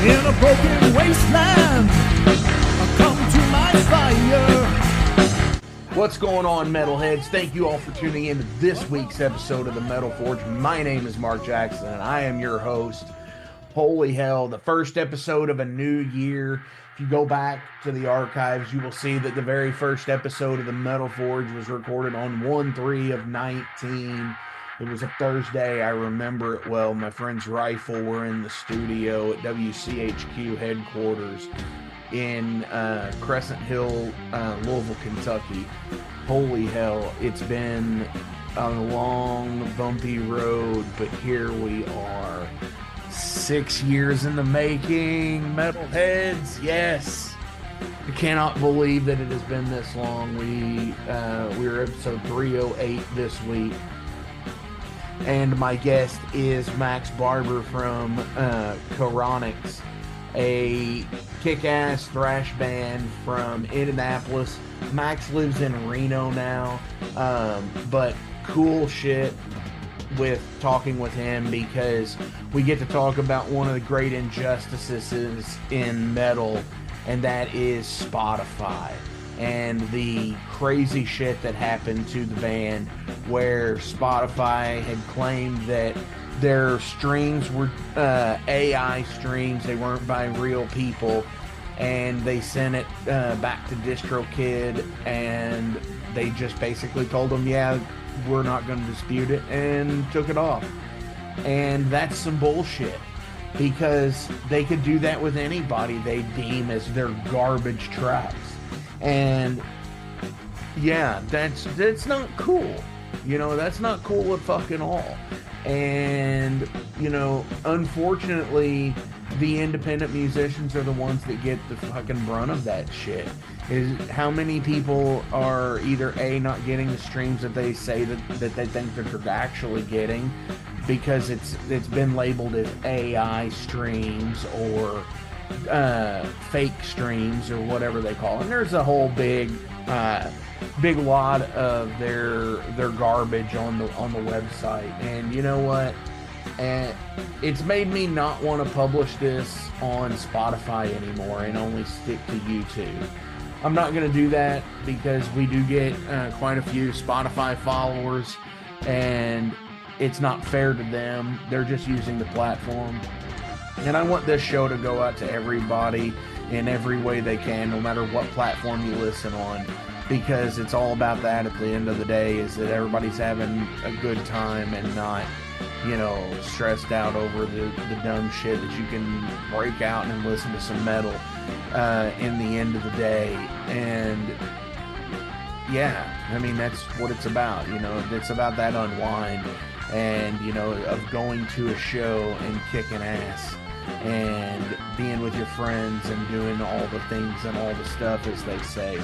In a broken wasteland, come to my fire. What's going on, metalheads? Thank you all for tuning in to this week's episode of the Metal Forge. My name is Mark Jackson, and I am your host. Holy hell, the first episode of a new year. If you go back to the archives, you will see that the very first episode of the Metal Forge was recorded on 1/3 of 19. It was a Thursday. I remember it well. My friend's rifle were in the studio at WCHQ headquarters in Crescent Hill, Louisville, Kentucky. Holy hell, it's been a long, bumpy road, but here we are. 6 years in the making, metalheads. Yes, I cannot believe that it has been this long. We're episode 308 this week, and my guest is Max Barber from Charonyx, a kick-ass thrash band from Indianapolis. Max lives in Reno now, but cool shit with talking with him, because we get to talk about one of the great injustices in metal, and that is Spotify and the crazy shit that happened to the band, where Spotify had claimed that their streams were AI streams, they weren't by real people, and they sent it back to Distrokid, and they just basically told them, yeah, we're not going to dispute it, and took it off. And that's some bullshit, because they could do that with anybody they deem as their garbage tracks. And yeah, that's not cool. You know, that's not cool at fucking all. And, you know, unfortunately, the independent musicians are the ones that get the fucking brunt of that shit. Is how many people are either A, not getting the streams that they say that they think that they're actually getting, because it's been labeled as AI streams or fake streams or whatever they call it. And there's a whole big lot of their garbage on the website. And you know what? And it's made me not want to publish this on Spotify anymore and only stick to YouTube. I'm not going to do that, because we do get quite a few Spotify followers, and it's not fair to them. They're just using the platform. And I want this show to go out to everybody in every way they can, no matter what platform you listen on, because it's all about that at the end of the day, is that everybody's having a good time and not, you know, stressed out over the dumb shit, that you can break out and listen to some metal in the end of the day. And yeah, I mean, that's what it's about. You know, it's about that unwind, and, you know, of going to a show and kicking ass and being with your friends and doing all the things and all the stuff, as they say.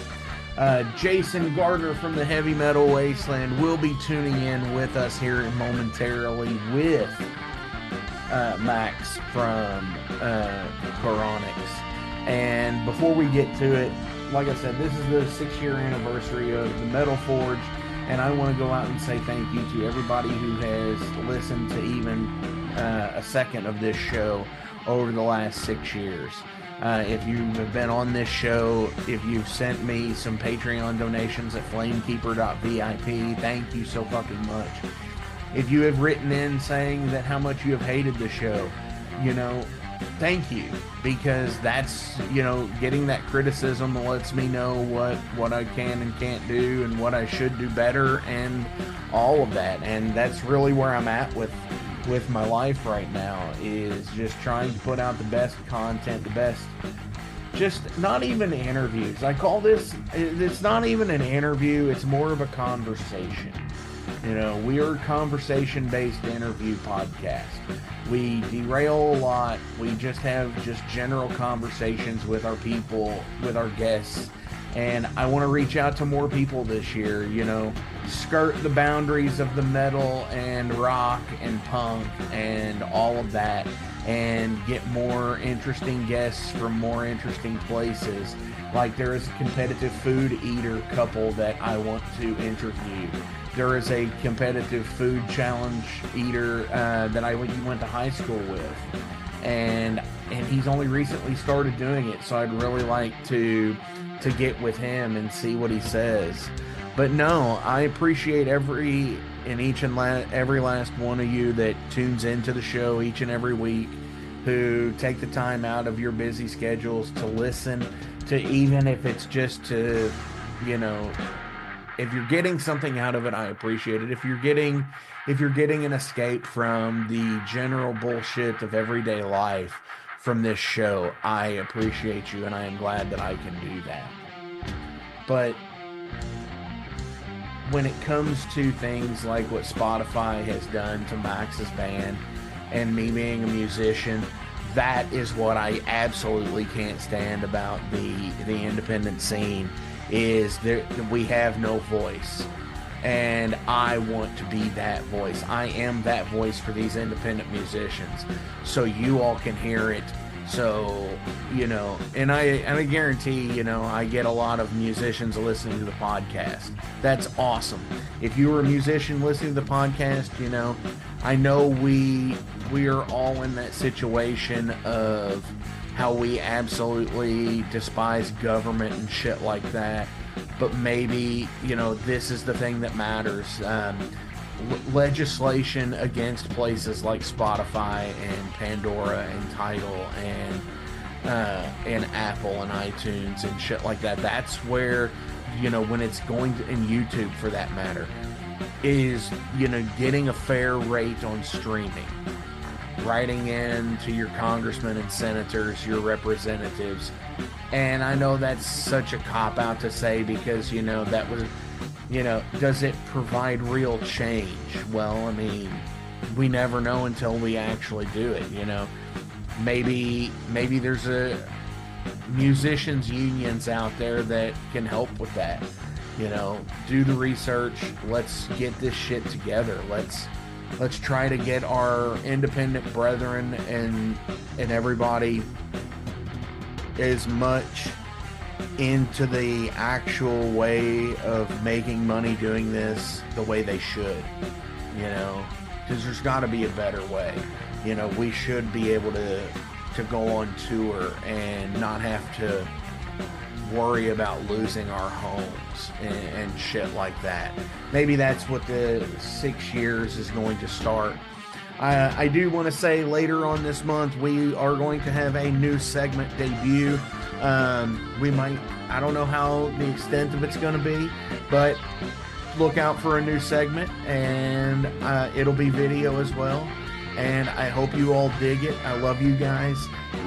Jason Gardner from the Heavy Metal Wasteland will be tuning in with us here momentarily with Max from Charonyx. And before we get to it, like I said, this is the 6-year anniversary of the Metal Forge, and I want to go out and say thank you to everybody who has listened to even a second of this show over the last 6 years. If you have been on this show, if you've sent me some Patreon donations at flamekeeper.vip, thank you so fucking much. If you have written in saying that how much you have hated the show, you know, thank you, because that's, you know, getting that criticism lets me know what I can and can't do, and what I should do better, and all of that. And that's really where I'm at with my life right now, is just trying to put out the best content, the best, just not even interviews. I call this, it's not even an interview, it's more of a conversation. You know, we are a conversation-based interview podcast. We derail a lot. We just have just general conversations with our people, with our guests. And I want to reach out to more people this year, you know, skirt the boundaries of the metal and rock and punk and all of that, and get more interesting guests from more interesting places. Like, there is a competitive food eater couple that I want to interview. There is a competitive food challenge eater that I went to high school with. And and he's only recently started doing it, so I'd really like to get with him and see what he says. But no, I appreciate every last one of you that tunes into the show each and every week, who take the time out of your busy schedules to listen, to, even if it's just to, you know, if you're getting something out of it, I appreciate it. If you're getting an escape from the general bullshit of everyday life from this show, I appreciate you, and I am glad that I can do that. But when it comes to things like what Spotify has done to Max's band and me being a musician, that is what I absolutely can't stand about the independent scene, is we have no voice. And I want to be that voice. I am that voice for these independent musicians, so you all can hear it. So, you know, and I guarantee, you know, I get a lot of musicians listening to the podcast. That's awesome. If you were a musician listening to the podcast, you know, I know we are all in that situation of how we absolutely despise government and shit like that. But maybe, you know, this is the thing that matters. Legislation against places like Spotify and Pandora and Tidal and Apple and iTunes and shit like that. That's where, you know, when it's going to, and YouTube for that matter, is, you know, getting a fair rate on streaming. Writing in to your congressmen and senators, your representatives. And I know that's such a cop-out to say, because, you know, that was, you know, does it provide real change? Well, I mean, we never know until we actually do it, you know. Maybe there's musicians unions out there that can help with that. You know, do the research. Let's get this shit together. Let's try to get our independent brethren and everybody as much into the actual way of making money doing this the way they should, you know, because there's got to be a better way. You know, we should be able to go on tour and not have to worry about losing our homes and shit like that. Maybe that's what the 6 years is going to start. I do want to say later on this month, we are going to have a new segment debut. We might, I don't know how the extent of it's going to be, but look out for a new segment, and it'll be video as well. And I hope you all dig it. I love you guys.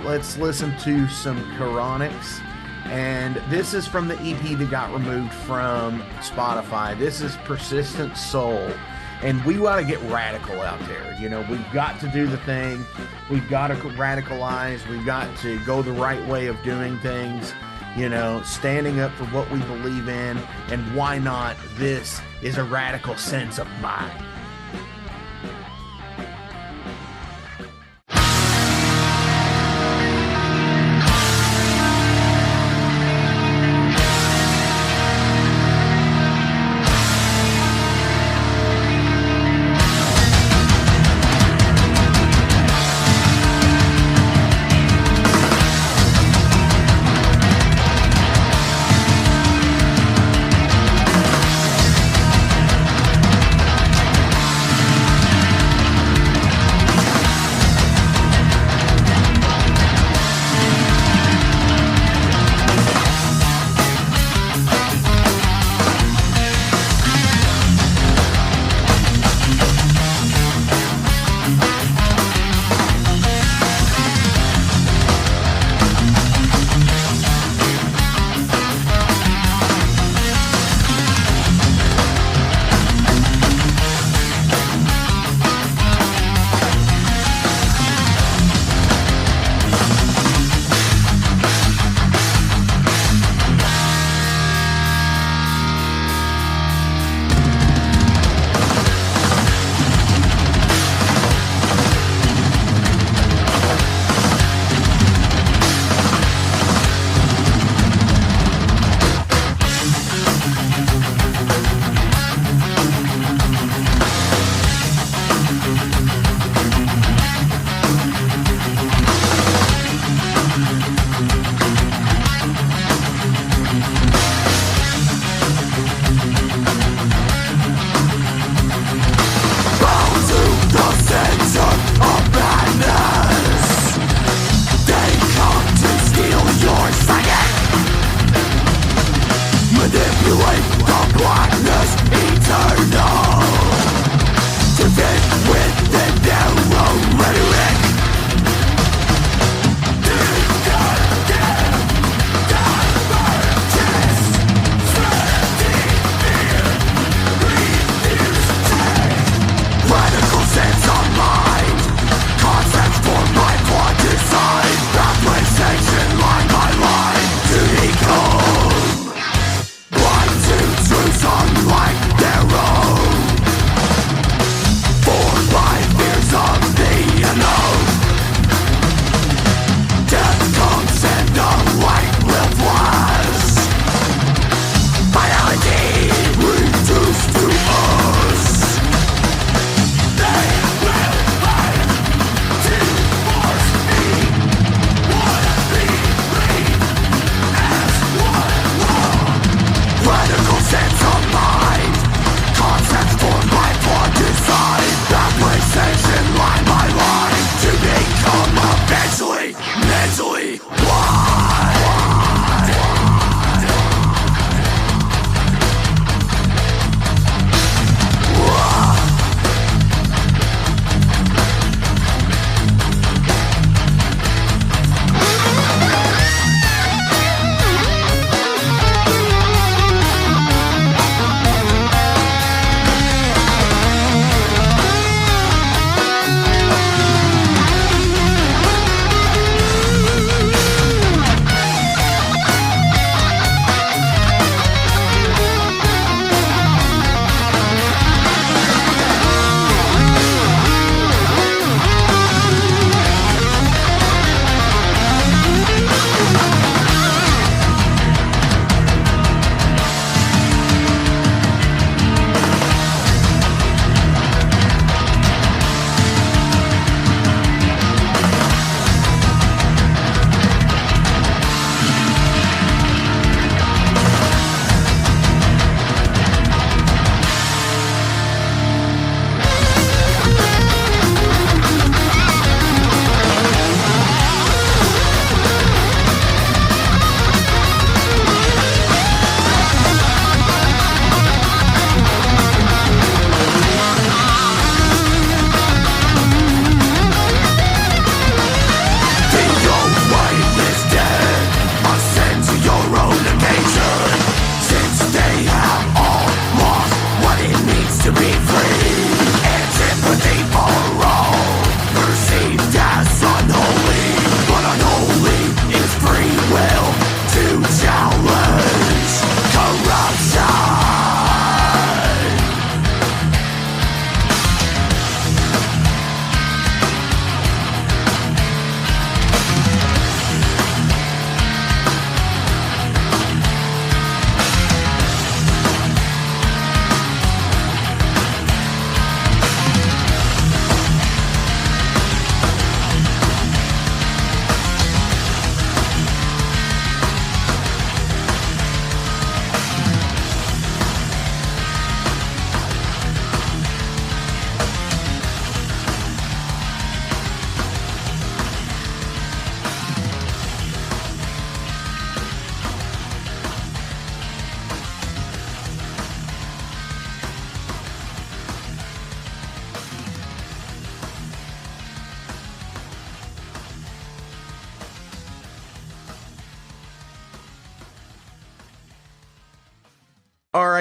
Let's listen to some Charonyx. And this is from the EP that got removed from Spotify. This is Persistent Soul. And we got to get radical out there. You know, we've got to do the thing. We've got to radicalize. We've got to go the right way of doing things. You know, standing up for what we believe in. And why not? This is a radical sense of mind.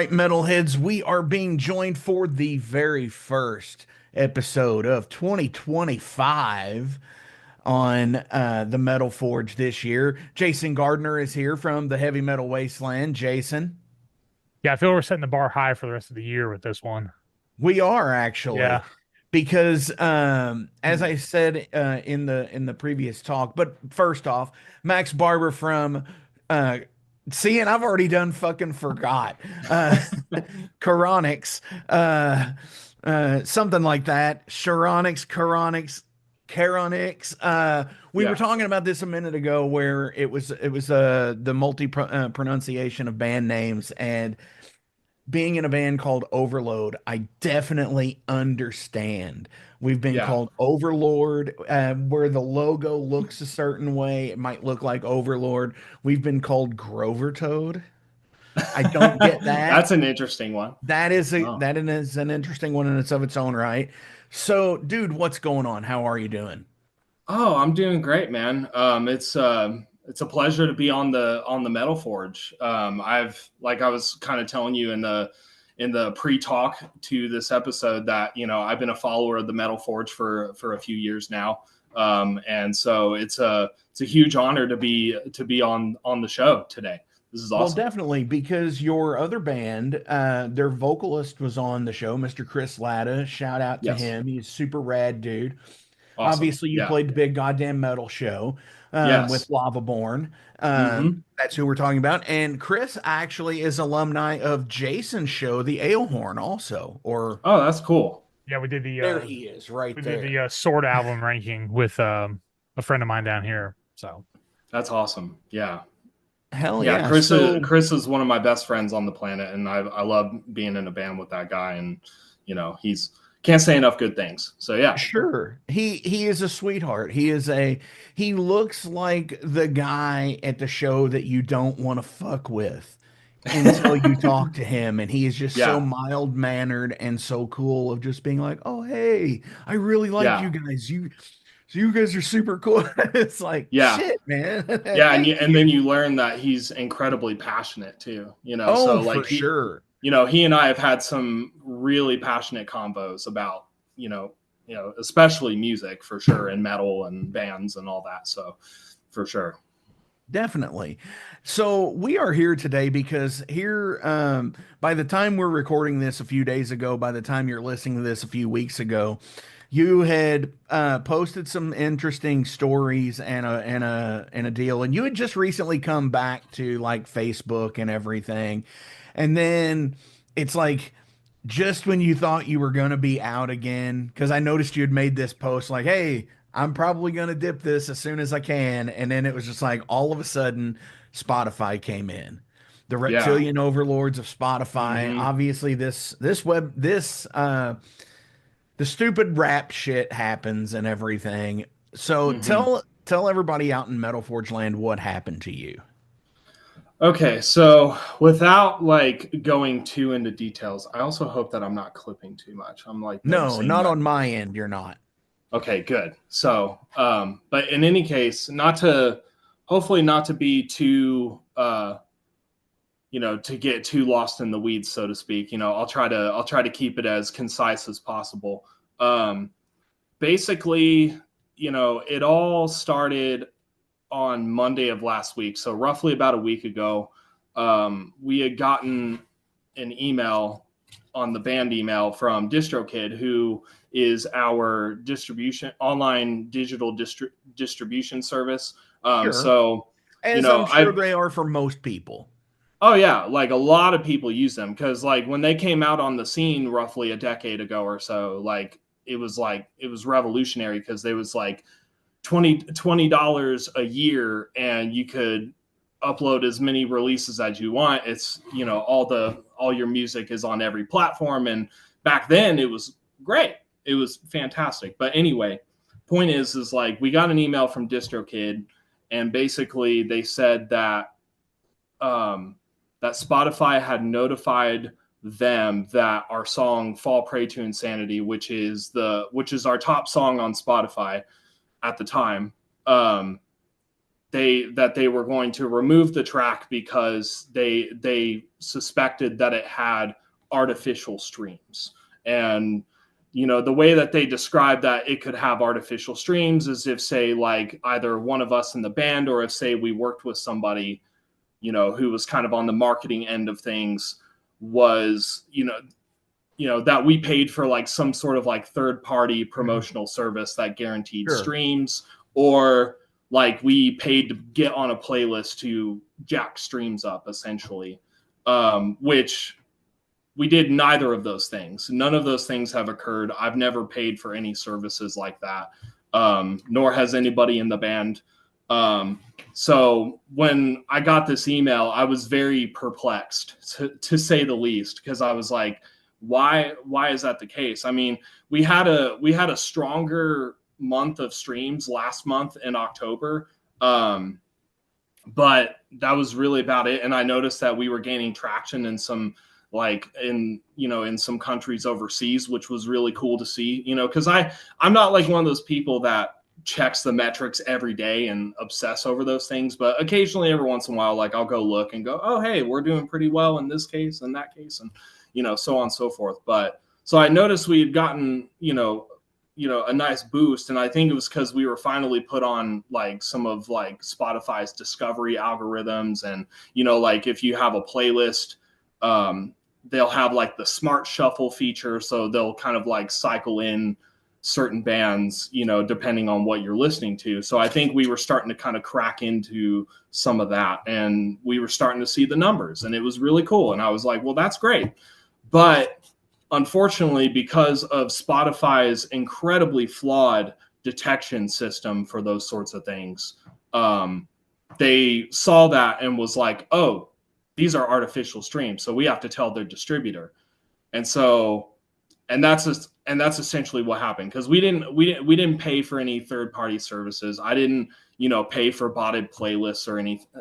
right, metalheads, we are being joined for the very first episode of 2025 on the Metal Forge this year. Jason Gardner is here from the Heavy Metal Wasteland. Jason, Yeah, I feel we're setting the bar high for the rest of the year with this one. we are actually Yeah. because as I said in the previous talk, but first off, Max Barber from uh see, and I've already done fucking forgot. Charonyx, something like that. Charonyx. We were Yeah. talking about this a minute ago, where it was the pronunciation of band names, and being in a band called Overload, I definitely understand. We've been Yeah. called Overlord, where the logo looks a certain way. It might look like Overlord. We've been called Grover Toad. I don't get that. That's an interesting one. That is Oh. an interesting one in its own right. So, dude, what's going on? How are you doing? Oh, I'm doing great, man. It's a pleasure to be on the Metal Forge. Like I was kind of telling you in the pre-talk to this episode that, I've been a follower of the Metal Forge for a few years now. And so it's a huge honor to be on the show today. This is awesome. Well, definitely, because your other band, their vocalist was on the show, Mr. Chris Latta. Shout out to Yes. him. He's a super rad dude. Awesome. Obviously, you Yeah. played the big goddamn metal show Yes. with Lavaborn. Mhm. That's who we're talking about. And Chris actually is alumni of Jason's show, The Alehorn, also. Or Oh, that's cool. Yeah, we did there he is, right we there. did the Sword album ranking with a friend of mine down here. So That's awesome. Yeah. Hell Yeah, yeah. Chris is one of my best friends on the planet, and I love being in a band with that guy, and he's can't say enough good things. So yeah. Sure. He is a sweetheart. He looks like the guy at the show that you don't want to fuck with until you talk to him, and he is just so Yeah. mild-mannered and so cool of just being like, "Oh, hey, I really like Yeah. you guys. You guys are super cool." It's like, Yeah. shit, man. Yeah, Thank and then you learn that he's incredibly passionate too. Oh, So for like sure. he and I have had some really passionate combos about especially music for sure, and metal and bands and all that. So for sure. Definitely. So we are here today because here, by the time we're recording this a few days ago, by the time you're listening to this a few weeks ago, you had posted some interesting stories and a deal, and you had just recently come back to like Facebook and everything, and then it's like just when you thought you were gonna be out again, because I noticed you had made this post like, "Hey, I'm probably gonna dip this as soon as I can," and then it was just like all of a sudden Spotify came in. The reptilian overlords of Spotify. Mhm. Obviously, the stupid rap shit happens and everything. So Mhm. tell everybody out in Metal Forge land what happened to you. Okay, so without like going too into details, I also hope that I'm not clipping too much. I'm like No, noticing not that. on my end. You're not. Okay, good. So, but in any case, hopefully not to be too, to get too lost in the weeds, so to speak. I'll try to keep it as concise as possible. Basically, it all started on Monday of last week. So roughly about a week ago, we had gotten an email on the band email from Distrokid, who is our online digital distribution service. Sure. So, As I'm sure they are for most people. Oh yeah, like a lot of people use them because like when they came out on the scene roughly a decade ago or so, like it was revolutionary because they was like $20 a year and you could upload as many releases as you want. It's all your music is on every platform, and back then it was great. It was fantastic. But anyway, point is like we got an email from DistroKid, and basically they said that that Spotify had notified them that our song "Fall Prey to Insanity," which is our top song on Spotify at the time, they were going to remove the track because they suspected that it had artificial streams. And the way that they described that it could have artificial streams is if, say, like either one of us in the band, or if, say, we worked with somebody, who was kind of on the marketing end of things, was, that we paid for like some sort of like third party promotional service that guaranteed streams, or like we paid to get on a playlist to jack streams up, essentially, which we did neither of those things. None of those things have occurred. I've never paid for any services like that, nor has anybody in the band. So when I got this email, I was very perplexed, to say the least, because I was like, why is that the case? I mean, we had a stronger month of streams last month in October, but that was really about it. And I noticed that we were gaining traction in some, like in some countries overseas, which was really cool to see, because I'm not like one of those people that checks the metrics every day and obsess over those things, but occasionally, every once in a while, like I'll go look and go, oh, hey, we're doing pretty well in this case and that case, and so on and so forth. But so I noticed we had gotten a nice boost, and I think it was because we were finally put on like some of like Spotify's discovery algorithms, and like if you have a playlist, they'll have like the smart shuffle feature, so they'll kind of like cycle in certain bands, depending on what you're listening to. So I think we were starting to kind of crack into some of that, and we were starting to see the numbers, and it was really cool. And I was like, well, that's great. But unfortunately, because of Spotify's incredibly flawed detection system for those sorts of things, they saw that and was like, oh, these are artificial streams, so we have to tell their distributor. And that's essentially what happened, because we didn't pay for any third-party services. I didn't pay for botted playlists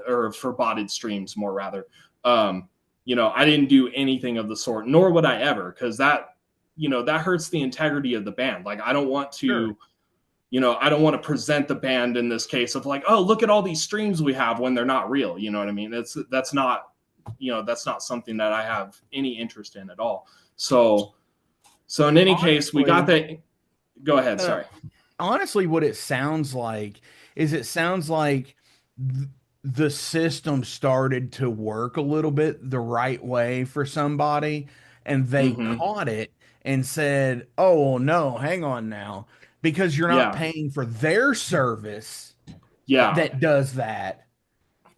or for botted streams, more rather. I didn't do anything of the sort, nor would I ever, because that hurts the integrity of the band. Like, I don't want to I don't want to present the band in this case of like, oh, look at all these streams we have, when they're not real. You know what I mean? That's not something that I have any interest in at all. So in any case, we got that. Go ahead. Sorry. Honestly, what it sounds like is the system started to work a little bit the right way for somebody, and they caught it and said, oh, well, no, hang on now, because you're not paying for their service that does that.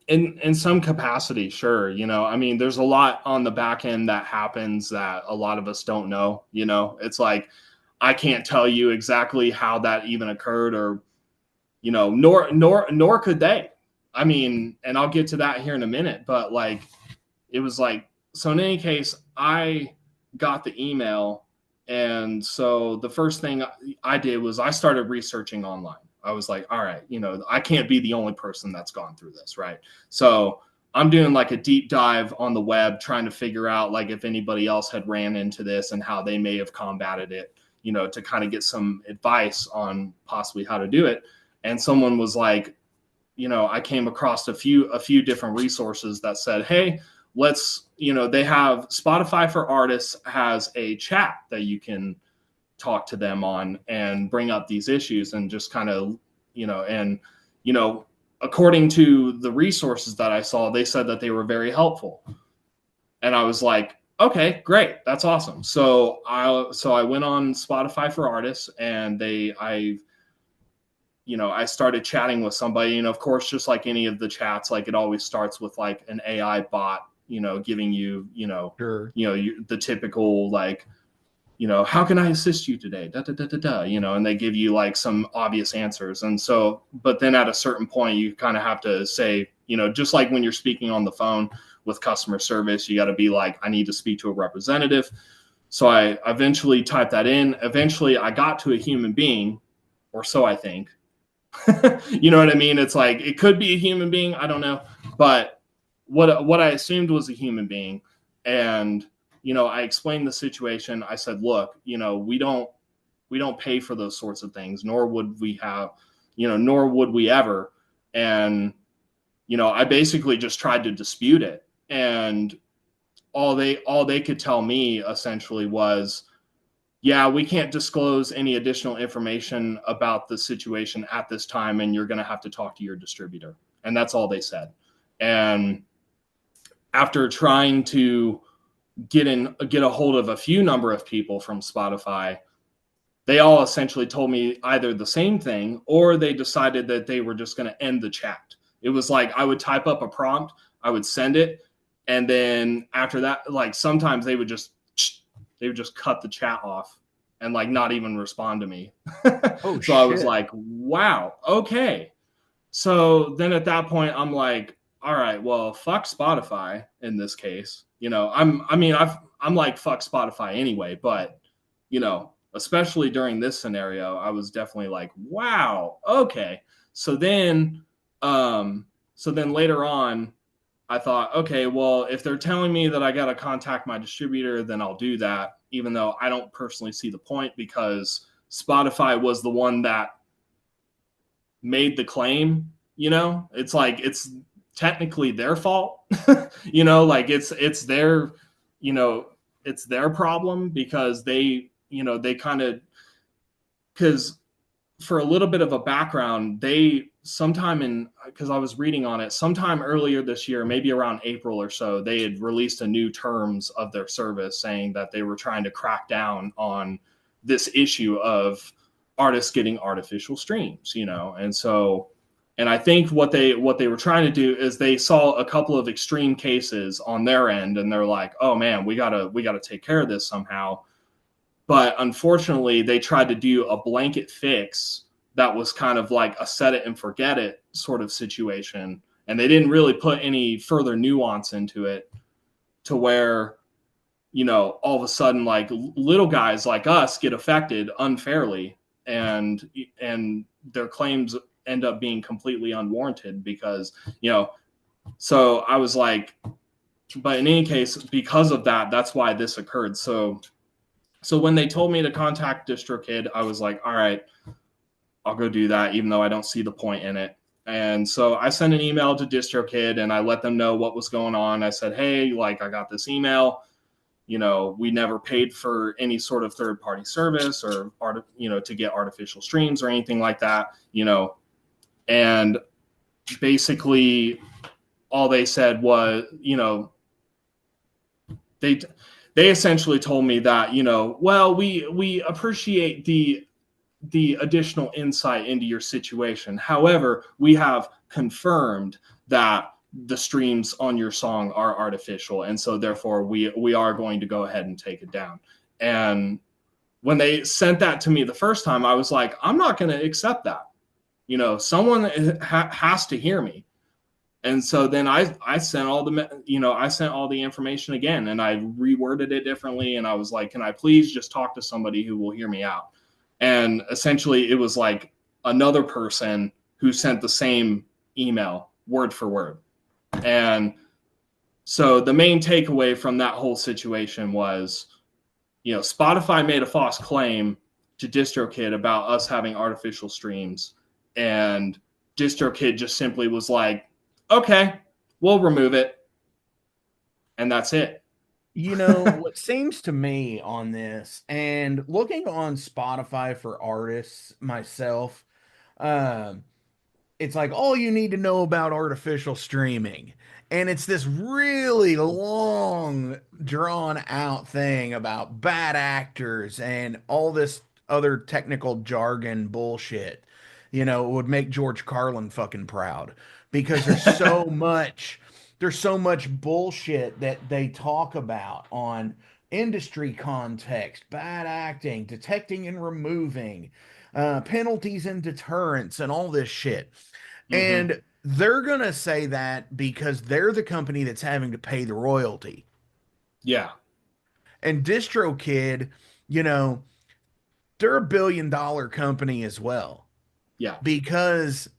In some capacity, sure. I mean, there's a lot on the back end that happens that a lot of us don't know. It's like, I can't tell you exactly how that even occurred, or, nor could they. I mean, and I'll get to that here in a minute, but like, it was like, so in any case, I got the email. And so the first thing I did was I started researching online. I was like, all right, I can't be the only person that's gone through this, right? So I'm doing like a deep dive on the web, trying to figure out like if anybody else had ran into this and how they may have combated it, to kind of get some advice on possibly how to do it. And someone was like, I came across a few different resources that said, hey, let's, they have Spotify for Artists has a chat that you can talk to them on and bring up these issues, and just kind of, according to the resources that I saw, they said that they were very helpful. And I was like, okay, great. That's awesome. So I went on Spotify for Artists, and I started chatting with somebody, and of course, just like any of the chats, like it always starts with like an AI bot, giving you, the typical like, how can I assist you today? And they give you like some obvious answers. And so, but then at a certain point, you kind of have to say, just like when you're speaking on the phone with customer service, you got to be like, I need to speak to a representative. So I eventually typed that in. Eventually I got to a human being, or so I think. You know what I mean? It's like, it could be a human being. I don't know. But what I assumed was a human being. And, I explained the situation. I said, look, we don't pay for those sorts of things, nor would we have, nor would we ever. And, I basically just tried to dispute it. And all they could tell me essentially was, yeah, we can't disclose any additional information about the situation at this time, and you're going to have to talk to your distributor. And that's all they said. And after trying to get a hold of a few number of people from Spotify, they all essentially told me either the same thing, or they decided that they were just going to end the chat. It was like I would type up a prompt, I would send it, and then after that, like sometimes they would just cut the chat off and like not even respond to me. Oh, so I was like, wow, okay. So then at that point, I'm like, all right, well, fuck Spotify in this case. I'm like, fuck Spotify anyway, but especially during this scenario, I was definitely like, wow, okay. So then later on, I thought, okay, well, if they're telling me that I got to contact my distributor, then I'll do that, even though I don't personally see the point, because Spotify was the one that made the claim. It's like, it's technically their fault. Like it's their, it's their problem, because they kind of, because for a little bit of a background, because I was reading on it, sometime earlier this year, maybe around April or so, they had released a new terms of their service saying that they were trying to crack down on this issue of artists getting artificial streams, and I think what they were trying to do is they saw a couple of extreme cases on their end, and they're like, oh man, we gotta take care of this somehow. But unfortunately, they tried to do a blanket fix that was kind of like a set it and forget it sort of situation. And they didn't really put any further nuance into it, to where, all of a sudden, like, little guys like us get affected unfairly, and their claims end up being completely unwarranted, because, so I was like, but in any case, because of that, that's why this occurred. So when they told me to contact Distrokid, I was like, all right, I'll go do that, even though I don't see the point in it. And so I sent an email to Distrokid, and I let them know what was going on. I said, hey, like, I got this email. We never paid for any sort of third-party service or, to get artificial streams or anything like that, And basically all they said was, they essentially told me that, well, we appreciate the additional insight into your situation. However, we have confirmed that the streams on your song are artificial, and so therefore we are going to go ahead and take it down. And when they sent that to me the first time, I was like, I'm not going to accept that. Someone has to hear me. And so then I sent all the information again, and I reworded it differently. And I was like, can I please just talk to somebody who will hear me out? And essentially it was like another person who sent the same email word for word. And so the main takeaway from that whole situation was, Spotify made a false claim to Distrokid about us having artificial streams. And Distrokid just simply was like, okay, we'll remove it. And that's it. What seems to me on this, and looking on Spotify for artists myself, it's like all you need to know about artificial streaming. And it's this really long, drawn out thing about bad actors and all this other technical jargon bullshit. It would make George Carlin fucking proud, because there's so much bullshit that they talk about on industry context, bad acting, detecting and removing, penalties and deterrence, and all this shit. Mm-hmm. And they're going to say that because they're the company that's having to pay the royalty. Yeah. And Distrokid, they're $1 billion company as well. Yeah. Because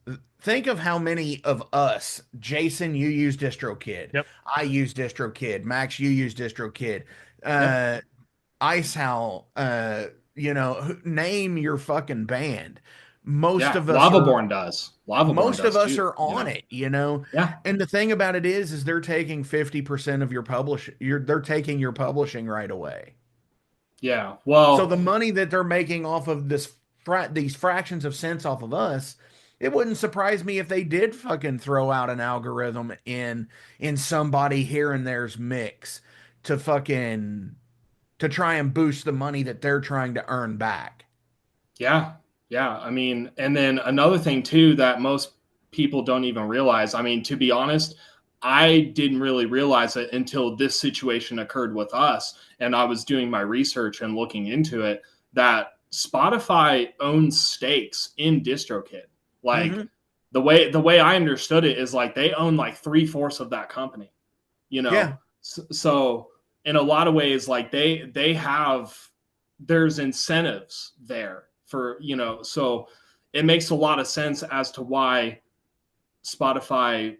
think of how many of us, Jason, you use Distrokid. Yep. I use Distrokid. Max, you use Distrokid. Yep. Ice Howl, name your fucking band. Most of us Lavaborn does. most of does us too, are on it, you know. Yeah. And the thing about it is they're taking 50% of your they're taking your publishing right away. Yeah. So Well, the money that they're making off of these fractions of cents off of us, it wouldn't surprise me if they did fucking throw out an algorithm in somebody here and there's mix to fucking to try and boost the money that they're trying to earn back. yeah. Yeah. I mean, and then another thing too that most people don't even realize. I mean, to be honest, I didn't really realize it until this situation occurred with us. And I was doing my research and looking into it that Spotify owns stakes in DistroKid. Like Mhm. the way I understood it is like they own like 3/4 of that company, you know? Yeah. So in a lot of ways, like they have, there's incentives there for, so it makes a lot of sense as to why Spotify,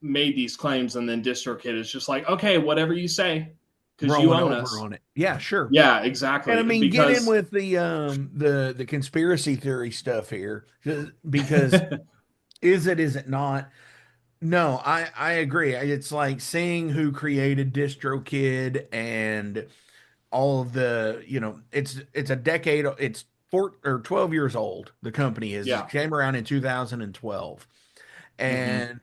made these claims, and then DistroKid is just like, okay, whatever you say, because you Rolling own over us. on it. Yeah, sure. Yeah, And I exactly. mean, get in Because with the conspiracy theory stuff here because is it not? No, I agree. It's like seeing who created DistroKid and all of the, it's a decade, it's 12 years old. The company is yeah, it came around in 2012. hmm, And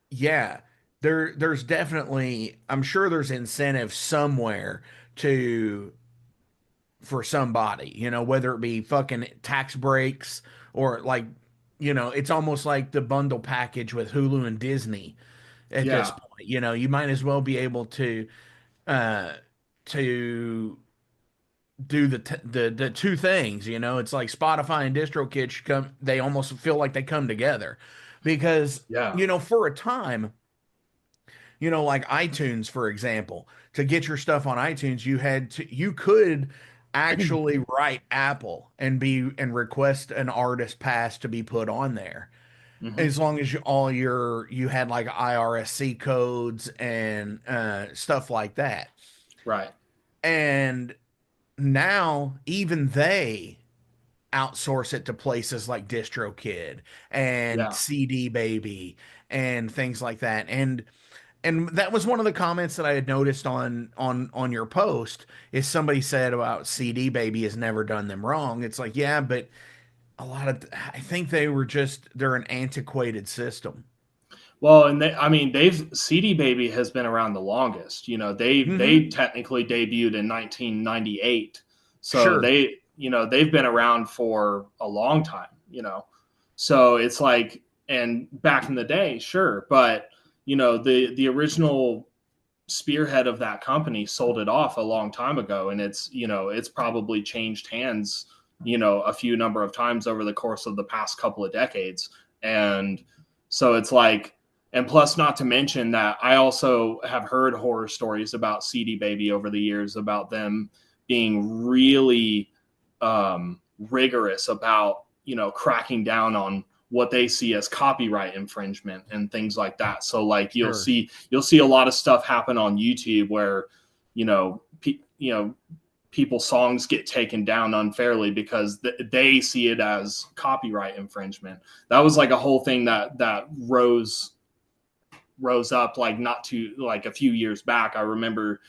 yeah, there's definitely, I'm sure there's incentive somewhere to for somebody, whether it be fucking tax breaks or like, it's almost like the bundle package with Hulu and Disney at this yeah, point. You might as well be able uh to do the two things, It's like Spotify and DistroKid should come, they almost feel like they come together because, yeah, for a time, like iTunes, for example, to get your stuff on iTunes, you could actually write Apple and request an artist pass to be put on there. hmm, As long as you had like IRSC codes and stuff like that. right, And now even they outsource it to places like DistroKid and yeah, CD Baby and things like that. And that was one of the comments that I had noticed on your post is somebody said about CD Baby has never done them wrong. It's like, yeah, but I think they're an antiquated system. Well, and I mean, they've CD Baby has been around the longest. They Hmm. technically debuted in 1998, so Sure. they've been around for a long time. So it's like, and back in the day, sure, but the original spearhead of that company sold it off a long time ago, and it's probably changed hands, a few number of times over the course of the past couple of decades, and so it's like, and plus, not to mention that I also have heard horror stories about CD Baby over the years about them being really rigorous about cracking down on what they see as copyright infringement and things like that. So like you'll Sure. see a lot of stuff happen on YouTube where people's songs get taken down unfairly because they see it as copyright infringement. That was like a whole thing that rose up like not too like a few years back. I remember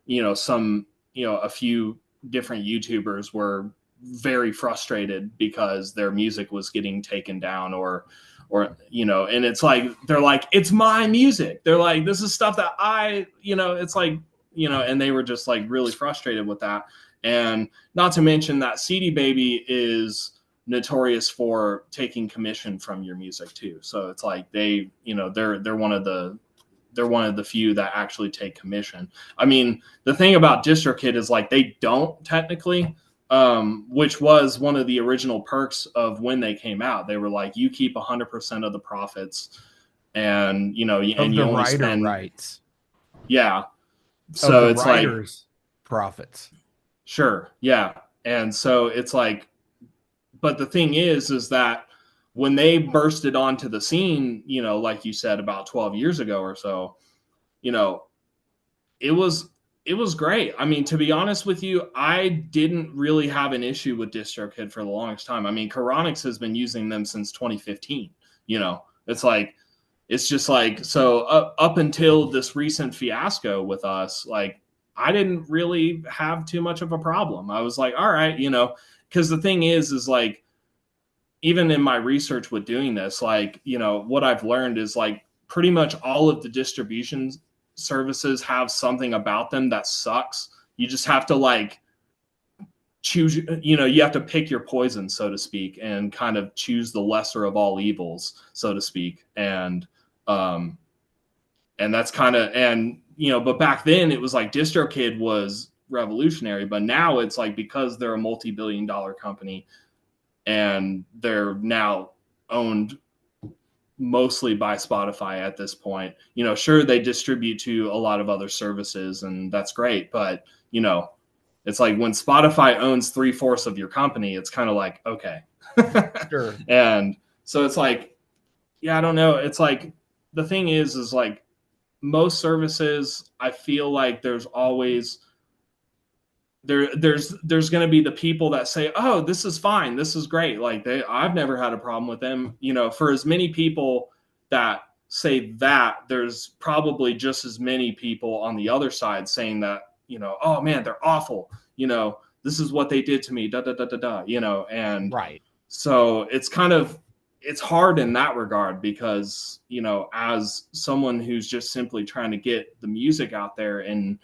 a few different YouTubers were very frustrated because their music was getting taken down or and it's like they're like, it's my music, they're like, this is stuff that it's like, and they were just like really frustrated with that. And not to mention that CD Baby is notorious for taking commission from your music too, so it's like they're one of the few that actually take commission. I mean, the thing about DistroKid is like they don't technically, which was one of the original perks of when they came out. They were like, you keep 100% of the profits, and Of and you the only writer spend, rights. yeah. Of So the it's like, writer's profits. sure, yeah, and so it's like, but the thing is that when they bursted onto the scene, like you said, about 12 years ago or so, you know, it was it was great. I mean, to be honest with you, I didn't really have an issue with Distrokid for the longest time. I mean, Charonyx has been using them since 2015. You know, it's just like, so up until this recent fiasco with us, like, I didn't really have too much of a problem. I was like, all right, you know, because the thing is like, even in my research with doing this, like, you know, what I've learned is like pretty much all of the distribution services have something about them that sucks. You just have to like choose, you know, you have to pick your poison, so to speak, and kind of choose the lesser of all evils, so to speak. And that's kind of, and, you know, but back then it was like DistroKid was revolutionary, but now it's like, because they're a multi-billion-dollar company and they're now owned mostly by Spotify at this point, you know, sure, they distribute to a lot of other services and that's great. But, you know, it's like when Spotify owns 3/4 of your company, it's kind of like, okay. Sure. And so it's like, yeah, I don't know. It's like, the thing is like most services, I feel like there's always, there's going to be the people that say, oh, this is fine, this is great, like I've never had a problem with them. You know, for as many people that say that, there's probably just as many people on the other side saying that, you know, oh man, they're awful, you know, this is what they did to me, da da da da da, you know. And right. So it's kind of, it's hard in that regard, because, you know, as someone who's just simply trying to get the music out there and,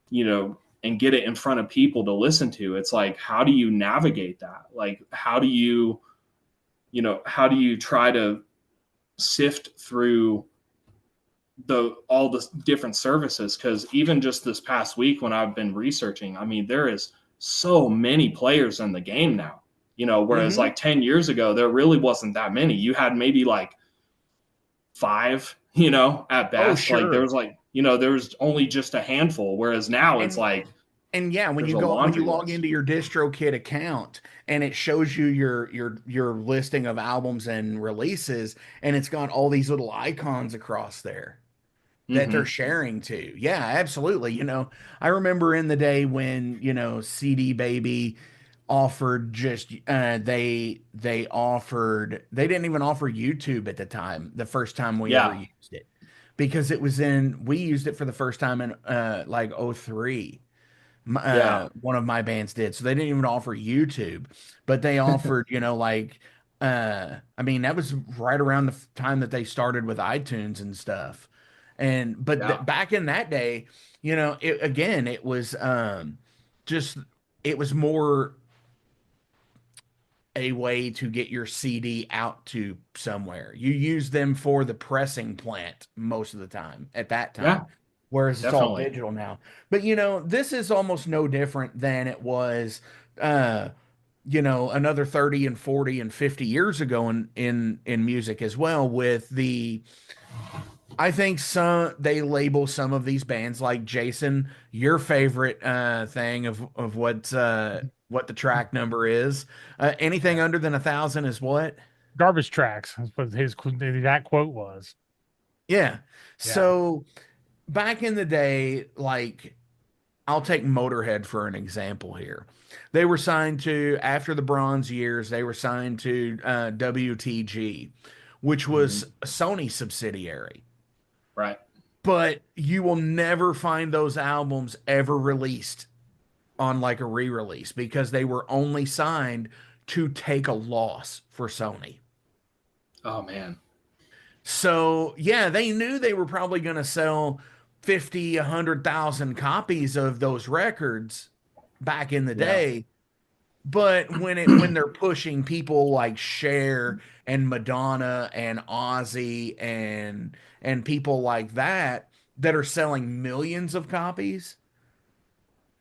you know, and get it in front of people to listen to, it's like, how do you navigate that? Like, how do you try to sift through all the different services? Because even just this past week when I've been researching, I mean, there is so many players in the game now, you know, whereas like 10 years ago, there really wasn't that many. You had maybe like 5, you know, at best. Oh, sure. Like there was like, you know, there was only just a handful, whereas now it's like, and yeah, when you log into your DistroKid account and it shows you your listing of albums and releases, and it's got all these little icons across there that they're sharing to. Yeah, absolutely. You know, I remember in the day when, you know, CD Baby offered just they didn't even offer YouTube at the time, the first time we ever used it, because we used it for the first time in like 03. One of my bands did. So they didn't even offer YouTube, but they offered, you know, like, I mean, that was right around the time that they started with iTunes and stuff. But back in that day, you know, it was more a way to get your CD out to somewhere. You use them for the pressing plant most of the time at that time. Yeah. Whereas it's all digital now. But, you know, this is almost no different than it was, you know, another 30 and 40 and 50 years ago in music as well, with I think they label some of these bands, like, Jason, your favorite thing of what the track number is. Anything under than 1,000 is what? Garbage tracks. That's what that quote was. Yeah. So back in the day, like, I'll take Motorhead for an example here. They were signed to, after the Bronze years, they were signed to WTG, which was a Sony subsidiary. Right. But you will never find those albums ever released on like a re-release, because they were only signed to take a loss for Sony. Oh, man. So, yeah, they knew they were probably going to sell 50, 100,000 copies of those records back in the day. But when they're pushing people like Cher and Madonna and Ozzy and people like that are selling millions of copies,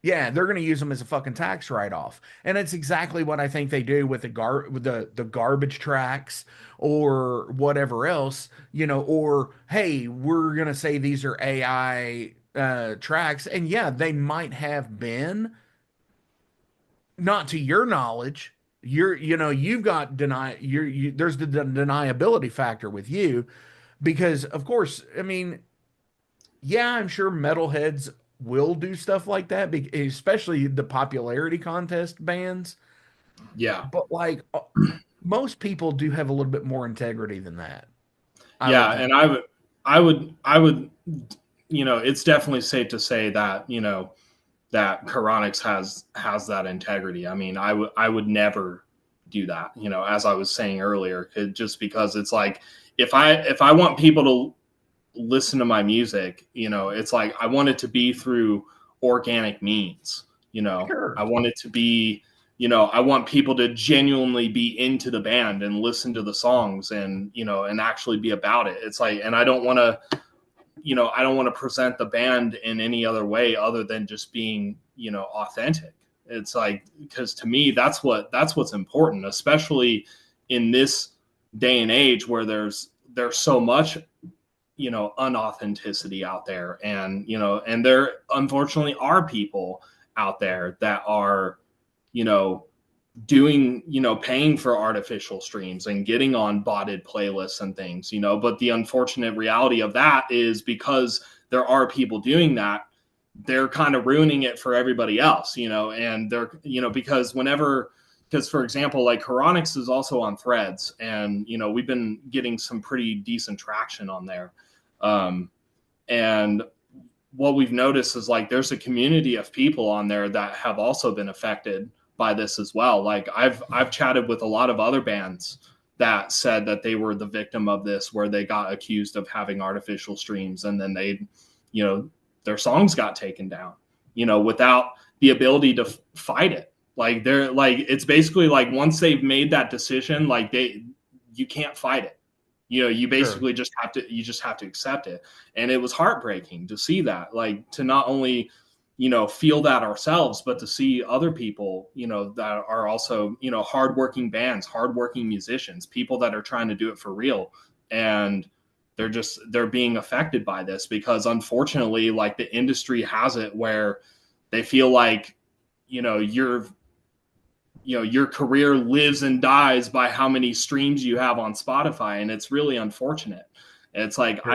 yeah, they're going to use them as a fucking tax write-off. And it's exactly what I think they do with the garbage tracks or whatever else, you know, or, hey, we're going to say these are AI tracks. And yeah, they might have been, not to your knowledge. You've got there's the deniability factor with you, because of course, I mean, yeah, I'm sure metalheads will do stuff like that, especially the popularity contest bands. Yeah. But like most people do have a little bit more integrity than that. Yeah, and I would, it's definitely safe to say that, that Charonyx has that integrity. I mean, I would never do that, as I was saying earlier, just because it's like, if I want people to listen to my music, it's like, I want it to be through organic means, Sure. I want it to be, I want people to genuinely be into the band and listen to the songs and, and actually be about it. It's like, and I don't want to present the band in any other way other than just being, authentic. It's like, because to me, that's what's important, especially in this day and age where there's so much, unauthenticity out there. And, and there unfortunately are people out there that are, doing, paying for artificial streams and getting on botted playlists and things, but the unfortunate reality of that is because there are people doing that, they're kind of ruining it for everybody else, and they're, because for example, like Charonyx is also on Threads, and, we've been getting some pretty decent traction on there. And what we've noticed is like, there's a community of people on there that have also been affected by this as well. Like I've chatted with a lot of other bands that said that they were the victim of this, where they got accused of having artificial streams, and then they, their songs got taken down, without the ability to fight it. Like they're like, it's basically like, once they've made that decision, like you can't fight it. You basically just have to accept it. And it was heartbreaking to see that, like, to not only, feel that ourselves, but to see other people, that are also, hardworking bands, hardworking musicians, people that are trying to do it for real. And they're being affected by this because, unfortunately, like, the industry has it where they feel like, your career lives and dies by how many streams you have on Spotify. And it's really unfortunate. It's like, Sure.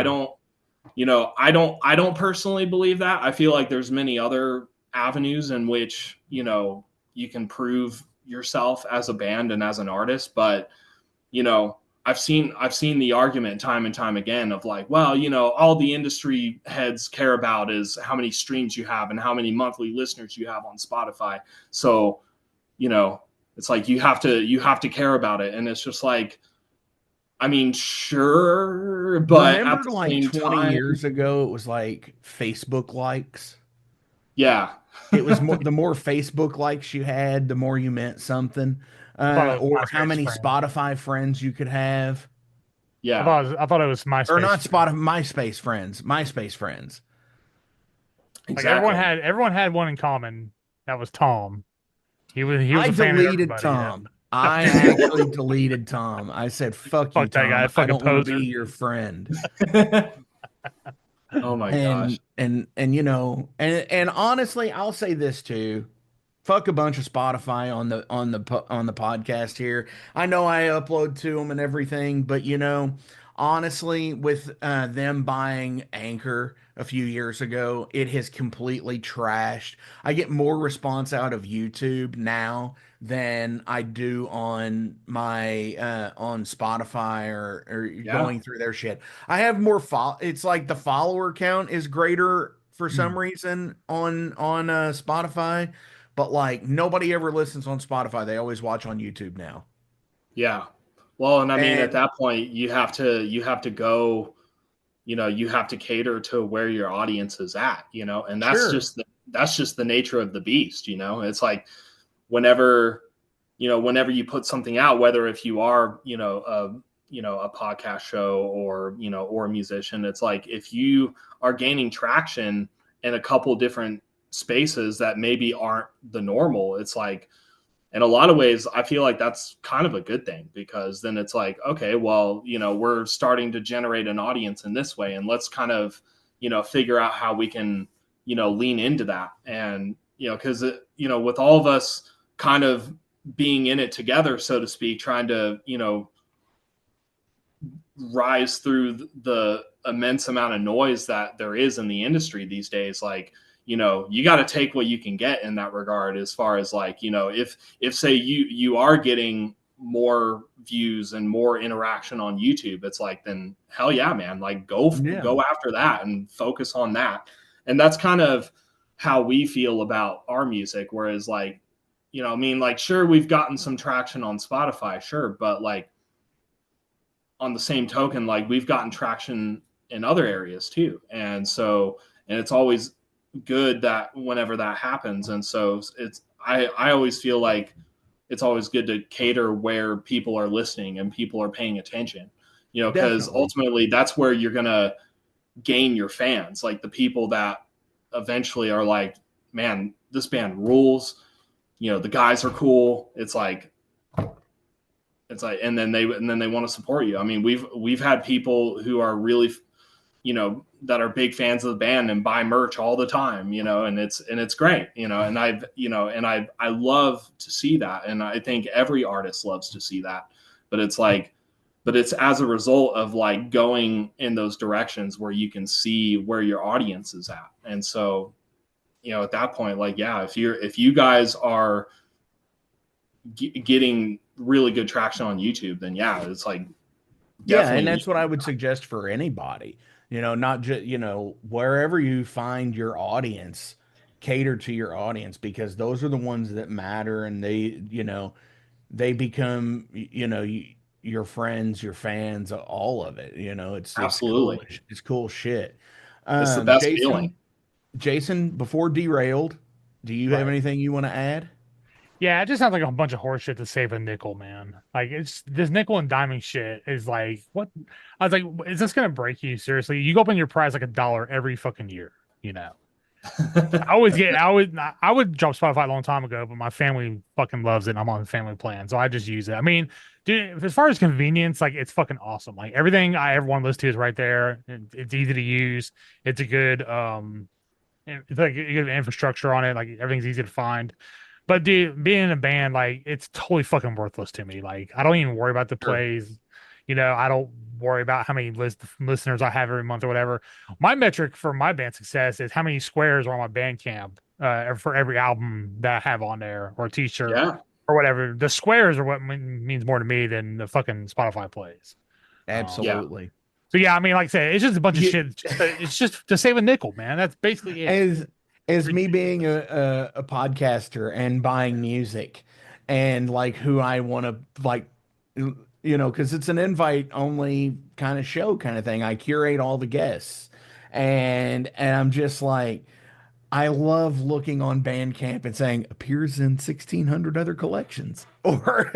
I don't personally believe that. I feel like there's many other avenues in which, you can prove yourself as a band and as an artist. But, I've seen the argument time and time again of like, well, all the industry heads care about is how many streams you have and how many monthly listeners you have on Spotify. So, it's like, you have to care about it. And it's just like, I mean, sure, but Remember, at the like same 20 time, years ago, it was like Facebook likes. yeah, It was the more Facebook likes you had, the more you meant something. thought it was Or how MySpace many friends. Spotify friends you could have. yeah, I thought it was MySpace. Or not Spotify, MySpace friends. MySpace friends. Like exactly. everyone had one in common. That was Tom. He was I a fan of deleted everybody. Tom. I actually deleted Tom. I said, fuck you, Fuck that guy, Tom. I fucking don't want to poser. be your friend. Oh my gosh. And and honestly, I'll say this too. Fuck a bunch of Spotify on the podcast here. I know I upload to them and everything, but honestly, with them buying Anchor a few years ago, it has completely trashed. I get more response out of YouTube now than I do on my on Spotify or Yeah. going through their shit. I have more it's like the follower count is greater for some reason on Spotify, but like nobody ever listens on Spotify. They always watch on YouTube now. Yeah. Well, and I mean, at And that point, you have to go, you have to cater to where your audience is at, and sure. that's just the nature of the beast. It's like, whenever you put something out, whether if you are, a podcast show or, or a musician, it's like, if you are gaining traction in a couple different spaces that maybe aren't the normal, it's like, in a lot of ways, I feel like that's kind of a good thing, because then it's like, okay, well, we're starting to generate an audience in this way, and let's kind of, figure out how we can, lean into that. And, because, with all of us kind of being in it together, so to speak, trying to, rise through the immense amount of noise that there is in the industry these days, like, you got to take what you can get in that regard, as far as like, if say you are getting more views and more interaction on YouTube, it's like, then hell yeah, man, like go after that and focus on that. And that's kind of how we feel about our music. Whereas like, like, sure, we've gotten some traction on Spotify, sure, but like on the same token, like we've gotten traction in other areas too. And it's always good that whenever that happens. And so I always feel like it's always good to cater where people are listening and people are paying attention, because ultimately that's where you're going to gain your fans, like the people that eventually are like, man, this band rules. The guys are cool. It's like, and then they want to support you. I mean, we've had people who are really, that are big fans of the band and buy merch all the time, and it's great, and I love to see that. And I think every artist loves to see that, but it's as a result of like going in those directions where you can see where your audience is at. And so, at that point, like, yeah, if you guys are getting really good traction on YouTube, then yeah, it's like, and that's what I would suggest for anybody. Not just, wherever you find your audience, cater to your audience, because those are the ones that matter. And they become, your friends, your fans, all of it. Absolutely. It's cool shit. It's the best feeling. Jason, before Derailed, do you have anything you want to add? Yeah, it just sounds like a bunch of horse shit to save a nickel, man. Like, it's this nickel and diming shit is like, what? I was like, is this gonna break you? Seriously? You go up on your price like $1 every fucking year, I would drop Spotify a long time ago, but my family fucking loves it and I'm on the family plan, so I just use it. I mean, dude, as far as convenience, like, it's fucking awesome. Like, everything I ever want to listen to is right there. It's easy to use. It's a good it's like you get infrastructure on it, like everything's easy to find. But dude, being in a band, like, it's totally fucking worthless to me. Like, I don't even worry about the plays. I don't worry about how many listeners I have every month or whatever. My metric for my band success is how many squares are on my Bandcamp for every album that I have on there, or a t-shirt or whatever. The squares are what means more to me than the fucking Spotify plays. Absolutely. So yeah, I mean, like I said, it's just a bunch of shit. It's just to save a nickel, man. That's basically it. As me being a podcaster and buying music, and like who I want to, like, because it's an invite only kind of show kind of thing. I curate all the guests, and I'm just like, I love looking on Bandcamp and saying appears in 1,600 other collections, or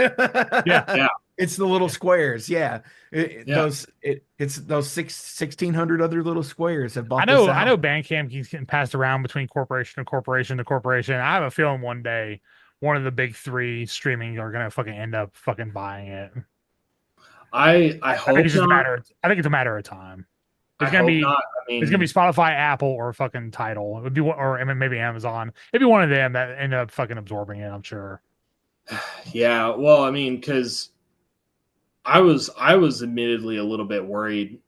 yeah. It's the little squares. It's those 1,600 other little squares have bought this out. I know Bandcamp keeps getting passed around between corporation to corporation to corporation. I have a feeling one day one of the big three streaming are gonna fucking end up fucking buying it. I hope think it's just not. I think it's a matter of time. It's gonna be Spotify, Apple, or fucking Tidal. It would be, or maybe Amazon. It'd be one of them that end up fucking absorbing it, I'm sure. Yeah, well, I mean, because I was admittedly a little bit worried,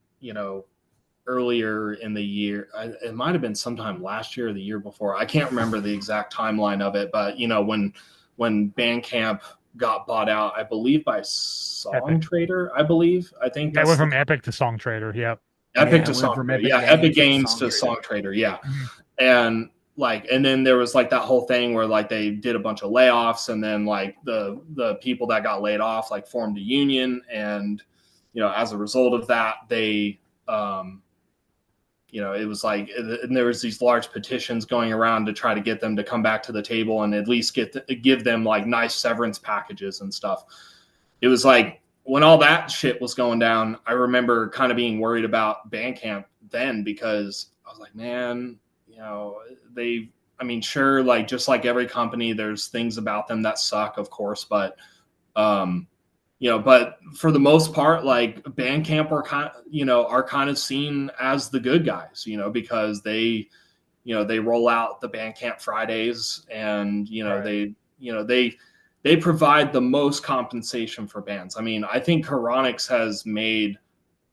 earlier in the year. It might have been sometime last year or the year before. I can't remember the exact timeline of it, but when Bandcamp got bought out, I believe by Songtradr. I think that went from Epic to Songtradr. Yep. Epic to Songtradr. Yeah, Epic Games to Songtradr. Yeah, and then there was like that whole thing where like they did a bunch of layoffs, and then like the people that got laid off like formed a union, and as a result of that, they it was like, and there was these large petitions going around to try to get them to come back to the table and at least give them like nice severance packages and stuff. It was like, when all that shit was going down, I remember kind of being worried about Bandcamp then, because I was like, man, sure, like, just like every company, there's things about them that suck, of course, but but for the most part, like, Bandcamp are kind of seen as the good guys, because they roll out the Bandcamp Fridays, and they provide the most compensation for bands. I mean, I think Charonyx has made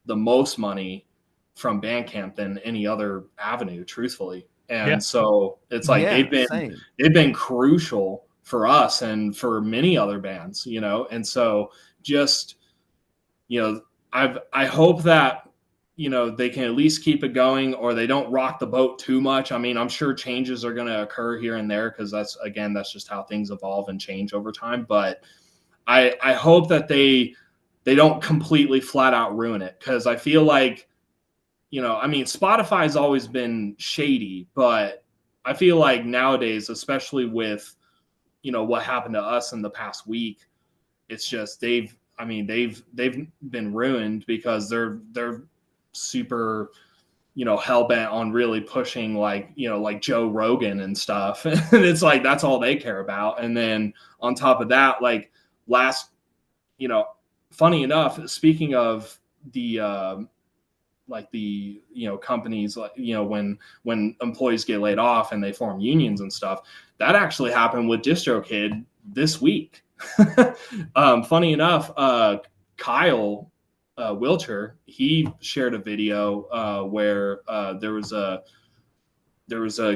the most money from Bandcamp than any other avenue, truthfully. And so it's like they've been crucial for us and for many other bands, you know. And so just, you know, I hope that, you know, they can at least keep it going, or they don't rock the boat too much. I mean, I'm sure changes are going to occur here and there, because that's just how things evolve and change over time. But I hope that they don't completely flat out ruin it, because I feel like, you know, I mean, Spotify's always been shady, but I feel like nowadays, especially with, you know, what happened to us in the past week, it's just they've been ruined, because they're super, you know, hell bent on really pushing, like, you know, like Joe Rogan and stuff. And it's like, that's all they care about. And then on top of that, like you know, funny enough, speaking of the, like the, you know, companies, like, you know, when employees get laid off and they form unions and stuff, that actually happened with DistroKid this week. Funny enough, Kyle Wilcher, he shared a video where there was a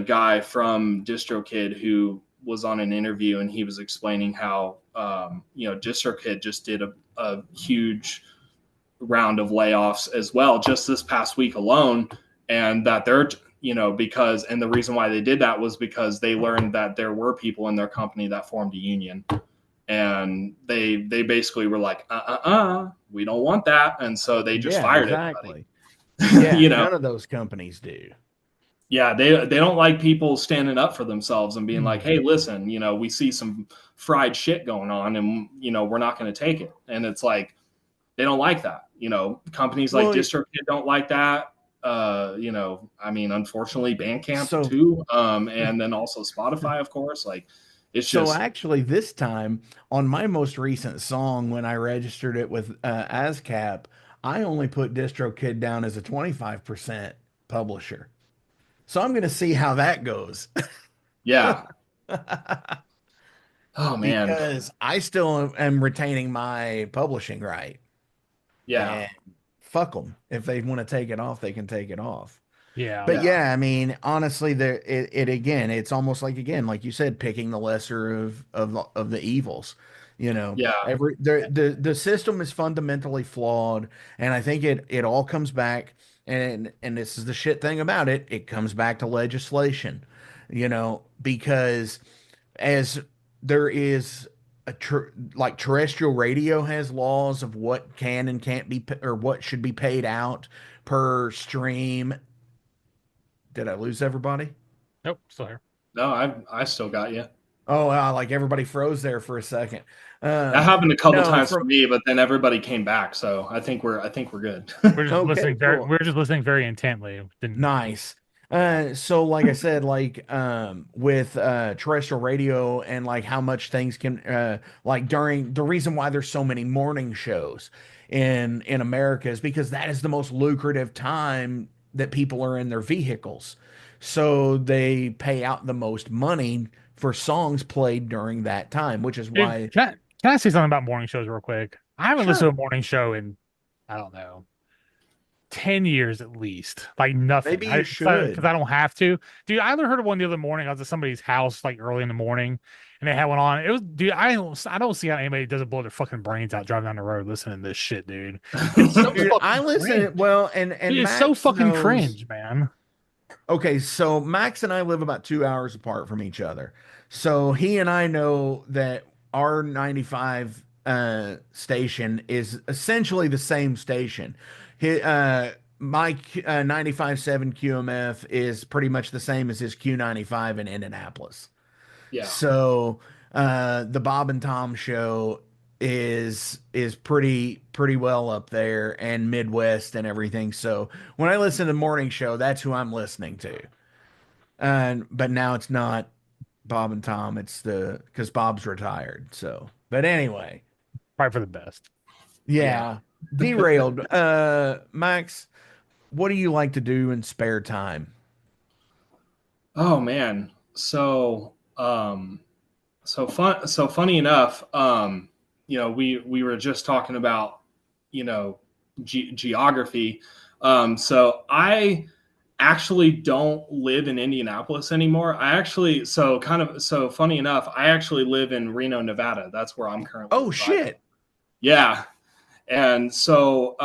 guy from DistroKid who was on an interview, and he was explaining how you know, DistroKid just did a huge round of layoffs as well just this past week alone, and that they're, you know, and the reason why they did that was because they learned that there were people in their company that formed a union, and they basically were like, we don't want that, and so they just fired everybody. Yeah, you know, none of those companies do. Yeah, they don't like people standing up for themselves and being like, hey, listen, you know, we see some fried shit going on, and, you know, we're not going to take it. And it's like, they don't like that. You know, companies like DistroKid don't like that. You know, I mean, unfortunately, Bandcamp too. And then also Spotify, of course. Like, it's just. So actually, this time on my most recent song, when I registered it with ASCAP, I only put DistroKid down as a 25% publisher. So I'm going to see how that goes. Yeah. Oh, man. Because I still am retaining my publishing right. Yeah. And fuck them. If they want to take it off, they can take it off. Yeah. But yeah, I mean, honestly, again, it's almost like, again, like you said, picking the lesser of the evils. You know, yeah. The system is fundamentally flawed, and I think it all comes back, and this is the shit thing about it. It comes back to legislation, you know, because as there is like terrestrial radio has laws of what can and can't be, or what should be paid out per stream. Did I lose everybody? Nope, still here. No, I still got you. Oh, like everybody froze there for a second. That happened a couple times for me, but then everybody came back, so I think we're good. We're just listening we're just listening very intently. Nice. So like I said, like with terrestrial radio and like how much things can like during the reason why there's so many morning shows in America is because that is the most lucrative time that people are in their vehicles. So they pay out the most money for songs played during that time, which is why. Can I say something about morning shows real quick? I haven't listened to a morning show in, I don't know, 10 years at least. Like nothing. Maybe you should. Because I don't have to. Dude, I heard of one the other morning. I was at somebody's house like early in the morning, and they had one on. It was, dude, I don't see how anybody doesn't blow their fucking brains out driving down the road listening to this shit, dude. It's so dude, I listen. Well, and dude, it's so fucking cringe, man. Okay, so Max and I live about 2 hours apart from each other. So he and I know that our 95 station is essentially the same station. My 95.7 QMF is pretty much the same as his Q95 in Indianapolis. Yeah. So the Bob and Tom show is pretty well up there, and Midwest and everything. So when I listen to the morning show, that's who I'm listening to. But now it's not Bob and Tom. It's because Bob's retired. So, but anyway, probably for the best. Yeah. Derailed. Max, what do you like to do in spare time? Oh man. So funny enough, you know, we were just talking about, you know, geography. So I actually don't live in Indianapolis anymore. So funny enough, I actually live in Reno, Nevada. That's where I'm currently Oh, residing. shit. Yeah. And so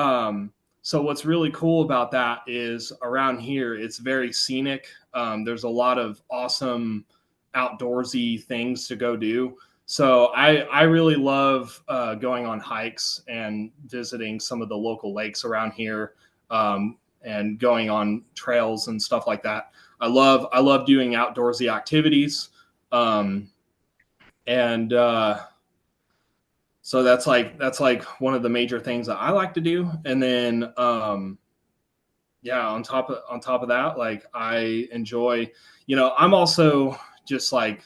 what's really cool about that is around here, it's very scenic. There's a lot of awesome outdoorsy things to go do. So I really love going on hikes and visiting some of the local lakes around here, and going on trails and stuff like that. I love doing outdoorsy activities. And So that's like one of the major things that I like to do. And then yeah, on top of that, like I enjoy, I'm also just like,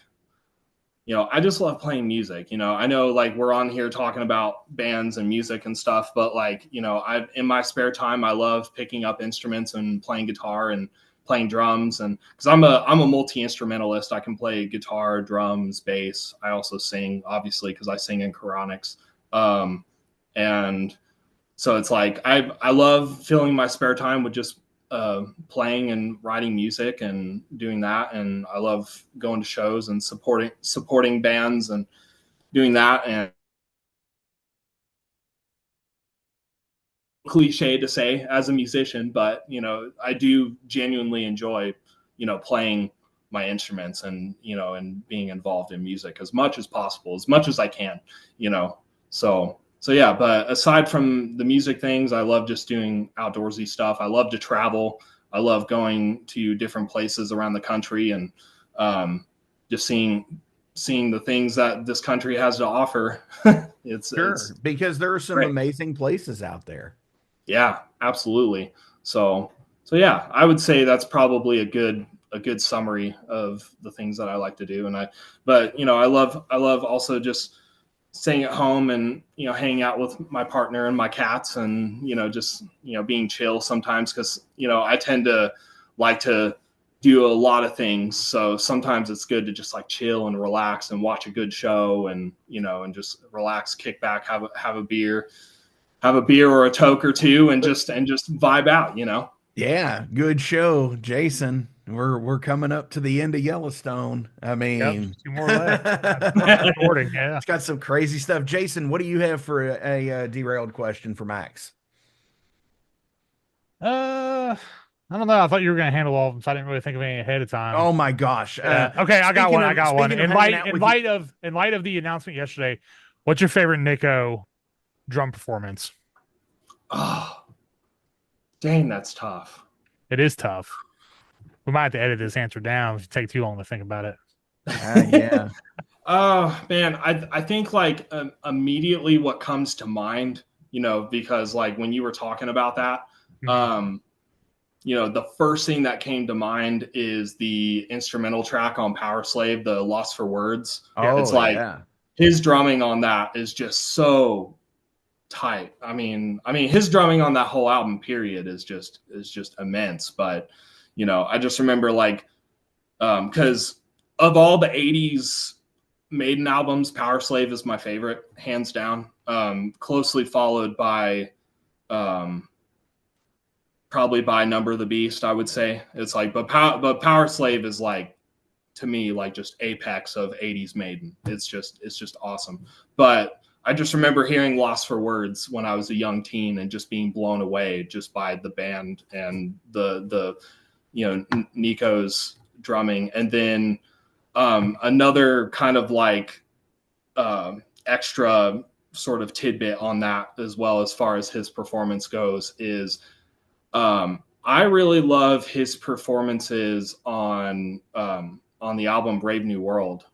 I just love playing music. I know like we're on here talking about bands and music and stuff, but like, I in my spare time I love picking up instruments and playing guitar and playing drums, and because I'm a multi-instrumentalist. I can play guitar, drums, bass. I also sing, obviously, because I sing in Charonyx. And so it's like I love filling my spare time with just playing and writing music and doing that, and I love going to shows and supporting bands and doing that. And cliche to say as a musician, but I do genuinely enjoy playing my instruments and and being involved in music as much as possible, as much as I can. So yeah, but aside from the music things, I love just doing outdoorsy stuff. I love to travel. I love going to different places around the country and just seeing the things that this country has to offer. it's because there are some great. amazing places out there. Yeah, absolutely. So yeah, I would say that's probably a good summary of the things that I like to do. But I love also just staying at home and hanging out with my partner and my cats, and just being chill sometimes, because I tend to like to do a lot of things. So sometimes it's good to just like chill and relax and watch a good show, and and just relax, kick back, have a beer or a toke or two, and just vibe out. Yeah, good show, Jason. We're coming up to the end of Yellowstone. I mean, 2 more left. Recording, yeah. It's got some crazy stuff. Jason, what do you have for a derailed question for Max? I don't know. I thought you were going to handle all of them, so I didn't really think of any ahead of time. Oh my gosh. Okay, I got one. In light of the announcement yesterday, what's your favorite Nico drum performance? Oh, dang, that's tough. It is tough. We might have to edit this answer down if it takes too long to think about it. Yeah. Oh man, I think like immediately what comes to mind, because like when you were talking about that, the first thing that came to mind is the instrumental track on Power Slave, the Lost for Words. Oh, it's like his drumming on that is just so tight. I mean his drumming on that whole album period is just immense. But I just remember like because of all the 80s Maiden albums, Power Slave is my favorite, hands down, closely followed by probably by Number of the Beast. I would say it's like, but Power Slave is like, to me, like just apex of 80s Maiden. It's just awesome. But I just remember hearing Lost for Words when I was a young teen and just being blown away just by the band and the Nico's drumming. And then another kind of like extra sort of tidbit on that, as well, as far as his performance goes, is I really love his performances on the album Brave New World.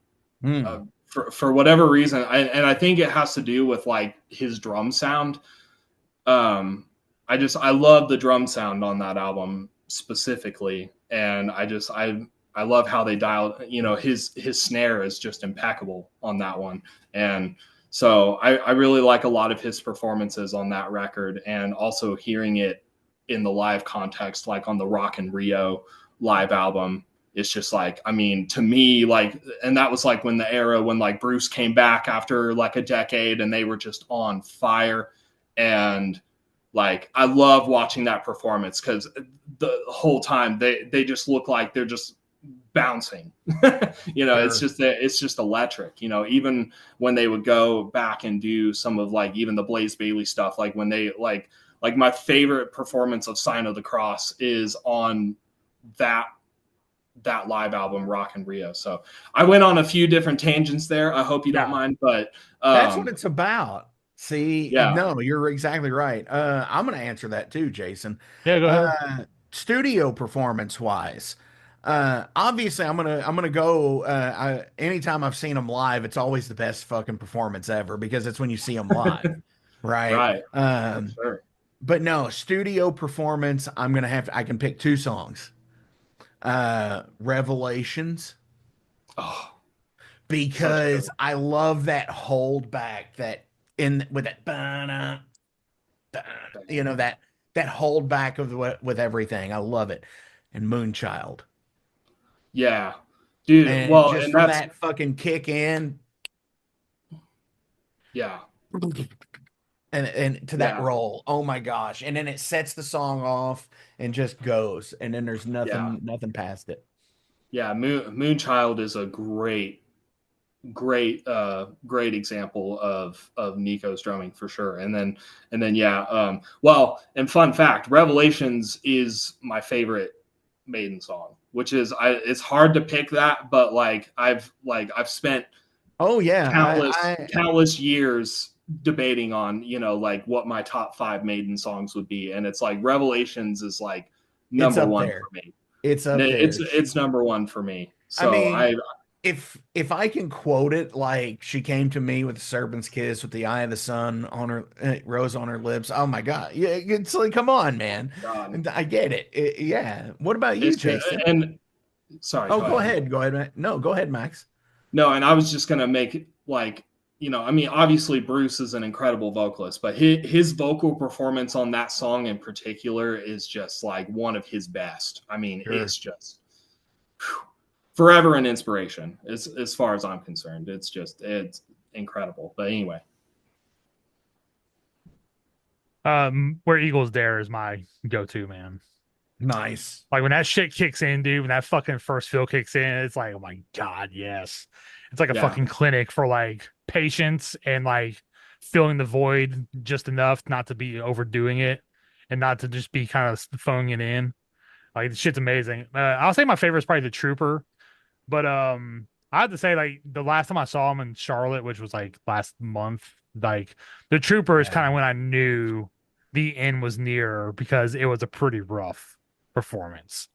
For whatever reason, and I think it has to do with like his drum sound. I love the drum sound on that album specifically, and I love how they dialed. His snare is just impeccable on that one, and so I really like a lot of his performances on that record, and also hearing it in the live context, like on the Rock in Rio live album. It's just like, I mean, to me, like, and that was like when the era when like Bruce came back after like a decade and they were just on fire. And like, I love watching that performance because the whole time they just look like they're just bouncing. Sure. It's just electric. Even when they would go back and do some of like even the Blaze Bayley stuff, like when they like my favorite performance of Sign of the Cross is on that live album, Rock in Rio. So I went on a few different tangents there. I hope you don't mind, but that's what it's about. See, yeah. no, you're exactly right. I'm going to answer that too, Jason. Yeah, go ahead. Studio performance wise, obviously I'm gonna go. Anytime I've seen them live, it's always the best fucking performance ever because it's when you see them live, right? Right. Sure. But no, studio performance. I can pick two songs. Revelations. Oh, because I love that hold back with that that hold back with everything. I love it. And Moonchild. Yeah. Dude, and from that fucking kick in. Yeah. And to that roll. Oh my gosh. And then it sets the song off and just goes. And then there's nothing past it. Yeah, Moonchild is a great example of Nico's drumming for sure. And then and fun fact, Revelations is my favorite Maiden song, which is it's hard to pick that, but like I've spent countless years debating on like what my top 5 Maiden songs would be, and it's like Revelations is like number one for me. It's up there. It's number one for me. So if I can quote it, like she came to me with a serpent's kiss, with the eye of the sun on her rose on her lips. Oh my god, yeah, it's like, come on, man. God. I get it. Yeah. What about you, Jason? And sorry. Go ahead. Go ahead. No, go ahead, Max. No, and I was just gonna make like obviously Bruce is an incredible vocalist, but his vocal performance on that song in particular is just like one of his best. I mean, it's just forever an inspiration as far as I'm concerned. It's incredible. But anyway. Where Eagles Dare is my go-to, man. Nice. Like when that shit kicks in, dude, when that fucking first fill kicks in, it's like, oh my God, yes. It's like a fucking clinic for like patience and like filling the void just enough not to be overdoing it and not to just be kind of phoning it in. Like the shit's amazing. I'll say my favorite is probably the Trooper, but I have to say, like, the last time I saw him in Charlotte, which was like last month, like the Trooper is kind of when I knew the end was near, because it was a pretty rough performance.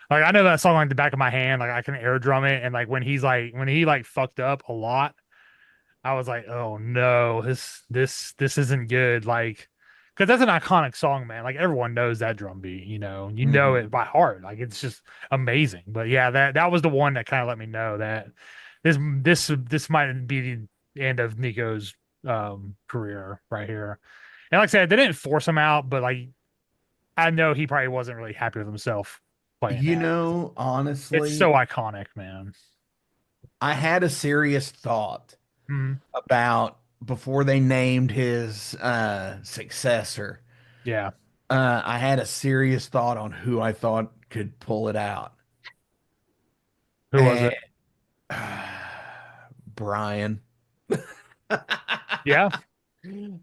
Like I know that song like the back of my hand, like I can air drum it, and like when he fucked up a lot, I was like, oh no, this isn't good. Like, because that's an iconic song, man. Like everyone knows that drum beat, you know it by heart. Like it's just amazing. But yeah, that was the one that kind of let me know that this might be the end of Nico's career right here. And like I said, they didn't force him out, but like I know he probably wasn't really happy with himself playing that. Honestly, it's so iconic, man. I had a serious thought about before they named his successor. Yeah. I had a serious thought on who I thought could pull it out. Who was it? Brian. Yeah.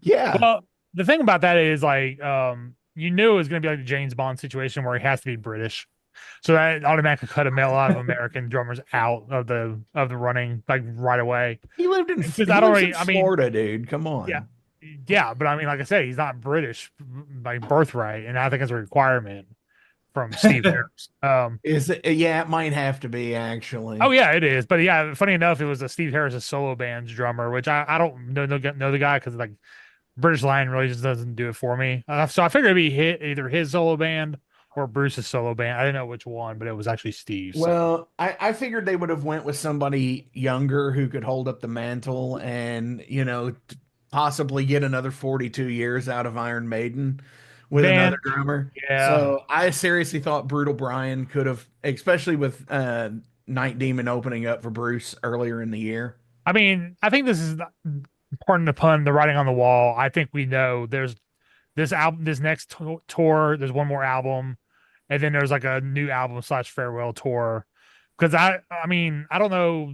Yeah. Well, the thing about that is like you knew it was going to be like the James Bond situation where he has to be British. So that automatically cut a lot of American drummers out of the running like right away. He lived in Florida, dude. Come on. Yeah, but I mean, like I said, he's not British by birthright, and I think it's a requirement from Steve Harris. Is it? Yeah, it might have to be actually. Oh yeah, it is. But yeah, funny enough, it was a Steve Harris' solo band's drummer, which I don't know the guy because like British Lion really just doesn't do it for me. So I figured it'd be either his solo band or Bruce's solo band. I didn't know which one, but it was actually Steve. So. Well, I figured they would have went with somebody younger who could hold up the mantle and, possibly get another 42 years out of Iron Maiden with another drummer. Yeah. So I seriously thought Brutal Brian could have, especially with Night Demon opening up for Bruce earlier in the year. I mean, I think this is, pardon the pun, the writing on the wall. I think we know there's this album, this next tour, there's one more album, and then there's like a new album / farewell tour. Because I mean, I don't know.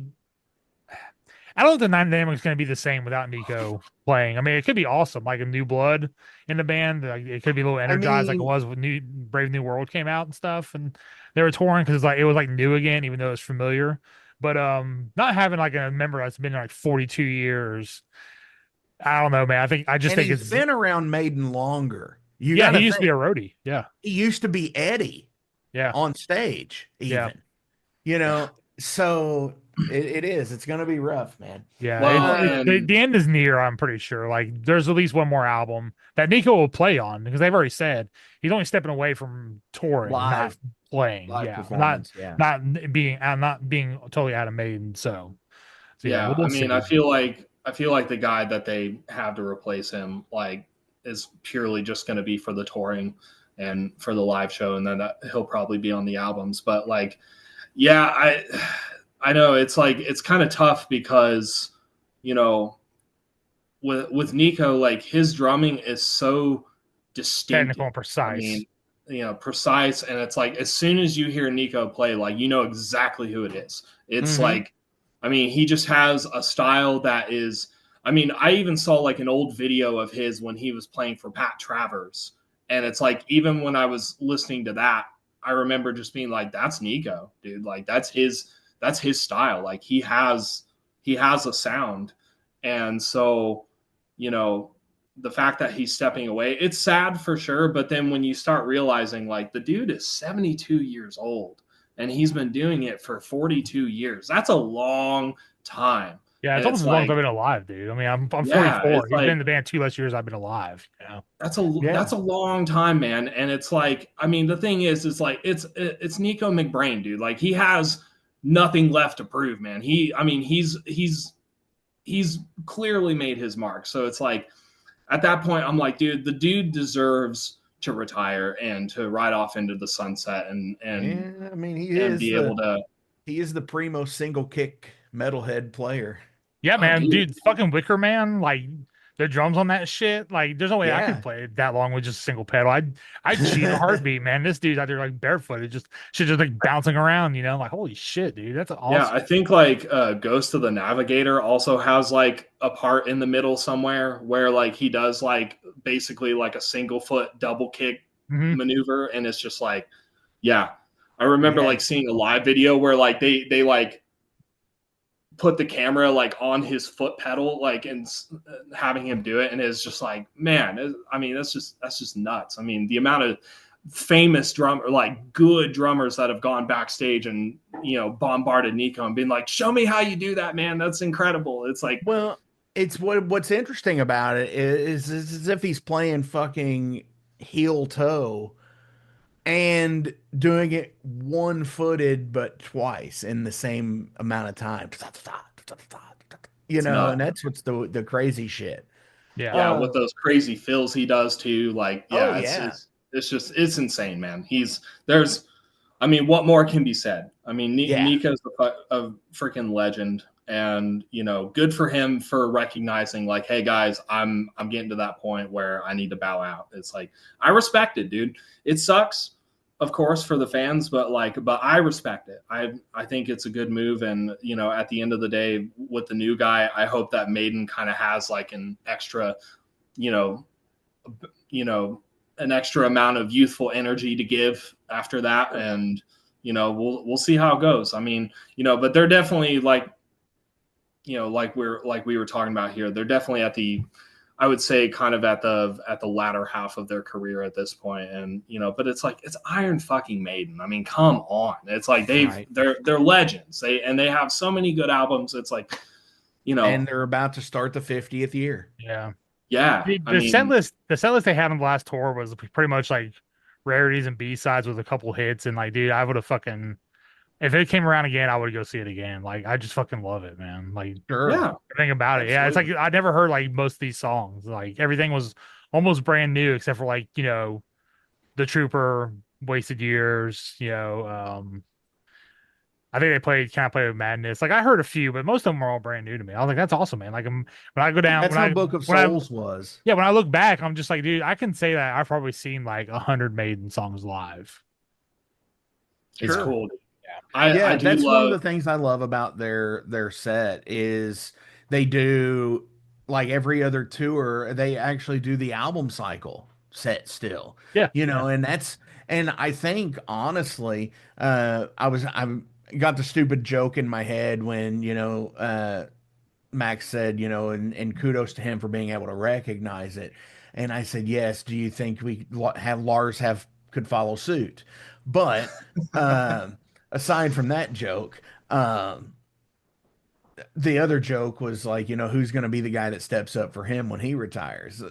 I don't know if the dynamic is going to be the same without Nico playing. I mean, it could be awesome, like a new blood in the band. Like, it could be a little energized, like it was when Brave New World came out and stuff, and they were touring because it was like new again, even though it's familiar. But not having like a member that's been like 42 years, I don't know, man. I just think he's been around Maiden longer. He used to be a roadie. Yeah, he used to be Eddie. Yeah, on stage, even. Yeah. So it is. It's going to be rough, man. Yeah, Well, the end is near. I'm pretty sure. Like, there's at least one more album that Nico will play on because they've already said he's only stepping away from touring, not playing. Performance. Not being totally out of Maiden. So yeah, we'll see. I feel like the guy that they have to replace him is purely just going to be for the touring and for the live show, and then he'll probably be on the albums. But yeah, I know it's kind of tough because, with Nico, his drumming is so distinct, technical and precise. I mean, precise, and it's as soon as you hear Nico play, you know exactly who it is. It's he just has a style that is. I mean, I even saw an old video of his when he was playing for Pat Travers. And it's even when I was listening to that, I remember just being that's Nico, dude. That's his style. He has a sound. And so, the fact that he's stepping away, it's sad for sure. But then when you start realizing the dude is 72 years old and he's been doing it for 42 years, that's a long time. Yeah, it's almost as long as I've been alive, dude. I mean, I'm 44. He's been in the band 2 less years I've been alive. That's a long time, man. And it's the thing is it's Nico McBrain, dude. He has nothing left to prove, man. He's clearly made his mark. So it's at that point, I'm dude, the dude deserves to retire and to ride off into the sunset and he is the primo single kick metalhead player. Yeah, man, dude, fucking Wicker Man, the drums on that shit, there's no way I could play it that long with just a single pedal. I'd cheat a heartbeat, man. This dude's out there barefooted, just bouncing around, holy shit, dude, that's awesome. Yeah, I think Ghost of the Navigator also has a part in the middle somewhere where he does basically a single foot double kick maneuver, and it's just yeah. I remember seeing a live video where they put the camera on his foot pedal and having him do it, and it's just man, that's just nuts. The amount of famous good drummers that have gone backstage and bombarded Nico and been show me how you do that, man, that's incredible. It's well, it's what's interesting about it is as if he's playing fucking heel toe and doing it one-footed but twice in the same amount of time. And that's what's the crazy shit. Yeah, with those crazy fills he does too. It's insane, man. What more can be said? Nico's a freaking legend, and good for him for recognizing hey guys, I'm getting to that point where I need to bow out. It's I respect it, dude. It sucks, of course, for the fans, but I respect it. I think it's a good move, and at the end of the day, with the new guy, I hope that Maiden kind of has an extra, an extra amount of youthful energy to give after that, and we'll see how it goes. But they're definitely we were talking about here, they're definitely at the, I would say, kind of at the latter half of their career at this point. And, but it's it's Iron fucking Maiden. Come on. It's they're legends. They have so many good albums. It's and they're about to start the 50th year. Yeah. Yeah. The set list they had on the last tour was pretty much rarities and B-sides with a couple hits. And dude, I would have fucking, if it came around again, I would go see it again. I just fucking love it, man. Sure. Yeah, everything about it. Yeah, it's I never heard most of these songs. Everything was almost brand new, except for The Trooper, Wasted Years. I think they Can't Play with Madness. I heard a few, but most of them are all brand new to me. I was that's awesome, man. When I go down, that's how Book of Souls was. Yeah, when I look back, I'm just dude, I can say that I've probably seen 100 Maiden songs live. It's Sure. cool. Yeah, I do that's one of the love. things I love about their set is they do like every other tour, they actually do the album cycle set still. Yeah, You yeah. know, and I think honestly, I got the stupid joke in my head when, Max said, and kudos to him for being able to recognize it. And I said, yes, do you think we have Lars could follow suit? But aside from that joke, the other joke was like, who's going to be the guy that steps up for him when he retires?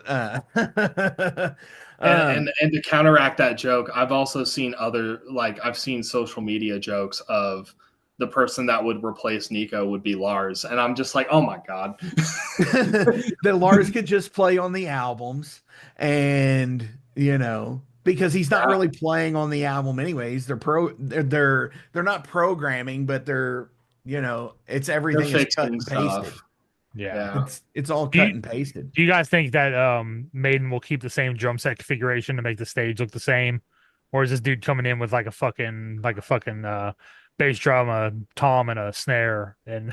And to counteract that joke, I've also seen I've seen social media jokes of the person that would replace Nico would be Lars, and I'm just like, oh my god. That Lars could just play on the albums and because he's not really playing on the album anyways. They're not programming, but it's They're everything is cut fixing and pasted. stuff. Yeah. It's all Do cut you- and pasted. Do you guys think that Maiden will keep the same drum set configuration to make the stage look the same, or is this dude coming in with like a fucking bass drum, a tom, and a snare, and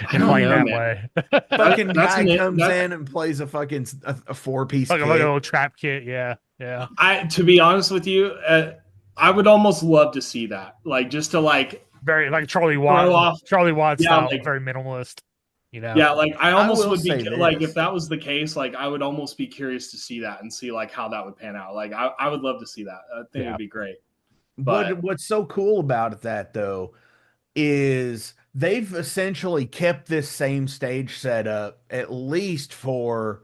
I don't playing know, that man. way, Fucking That's guy an- comes that- in and plays a fucking a four-piece like a kit. little trap kit? Yeah, yeah. To be honest with you, I would almost love to see that. Like just to like Very like Charlie throw Watt, off. Charlie Watt Yeah, style, like- very minimalist. Yeah, like I almost will would be say like this. if that was the case, like I would almost be curious to see that and see like how that would pan out. Like I would love to see that. I think it'd be great. But What's so cool about that though is they've essentially kept this same stage setup at least for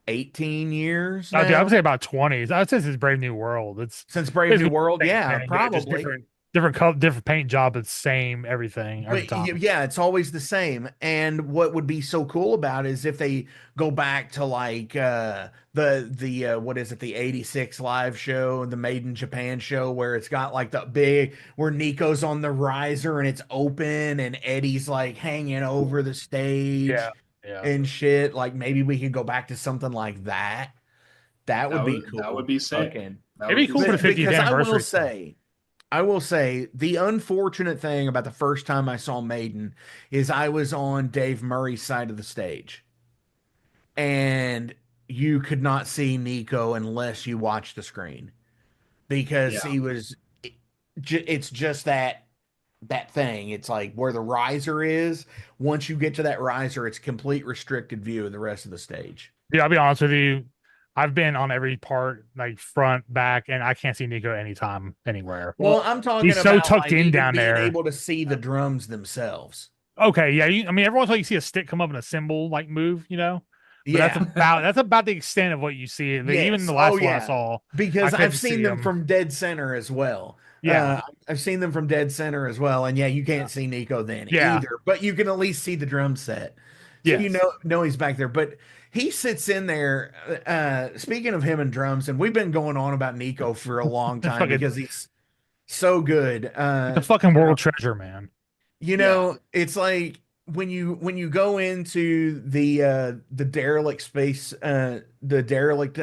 18 years Dude, I now. would say about 20. I'd say it's Brave New World. It's Since Brave New World, same yeah, thing, just probably. different paint job, but same everything every But time. yeah, it's always the same. And what would be so cool about it is if they go back to like the what is it, the 86 live show, the Made in Japan show where it's got like the big where Nico's on the riser and it's open and Eddie's like hanging over the stage Yeah. and shit. Like maybe we could go back to something like that. That would be cool. That would be sick. Fucking- It'd be cool for the 50th because anniversary. I will say the unfortunate thing about the first time I saw Maiden is I was on Dave Murray's side of the stage. And you could not see Nico unless you watched the screen. Because he was it's just that thing. It's like where the riser is. Once you get to that riser, it's complete restricted view of the rest of the stage. Yeah, I'll be honest with you. I've been on every part, like front, back, and I can't see Nico anytime, anywhere. Well, I'm talking he's about so tucked like, in even down being there. able to see the drums themselves. Okay, yeah. I mean, every once in a while you see a stick come up and a cymbal like move, But Yeah, that's about the extent of what you see. Like, Yes. even the last Oh, one I yeah. saw. because I couldn't I've seen see them 'em. from dead center as well. Yeah. I've seen them from dead center as well, and yeah, you can't see Nico then Yeah. either, but you can at least see the drum set, so Yes. you know he's back there. But he sits in there. Speaking of him and drums, and we've been going on about Nico for a long time Fucking- because he's so good. The fucking world treasure, man. It's like when you go into the derelict space, the derelict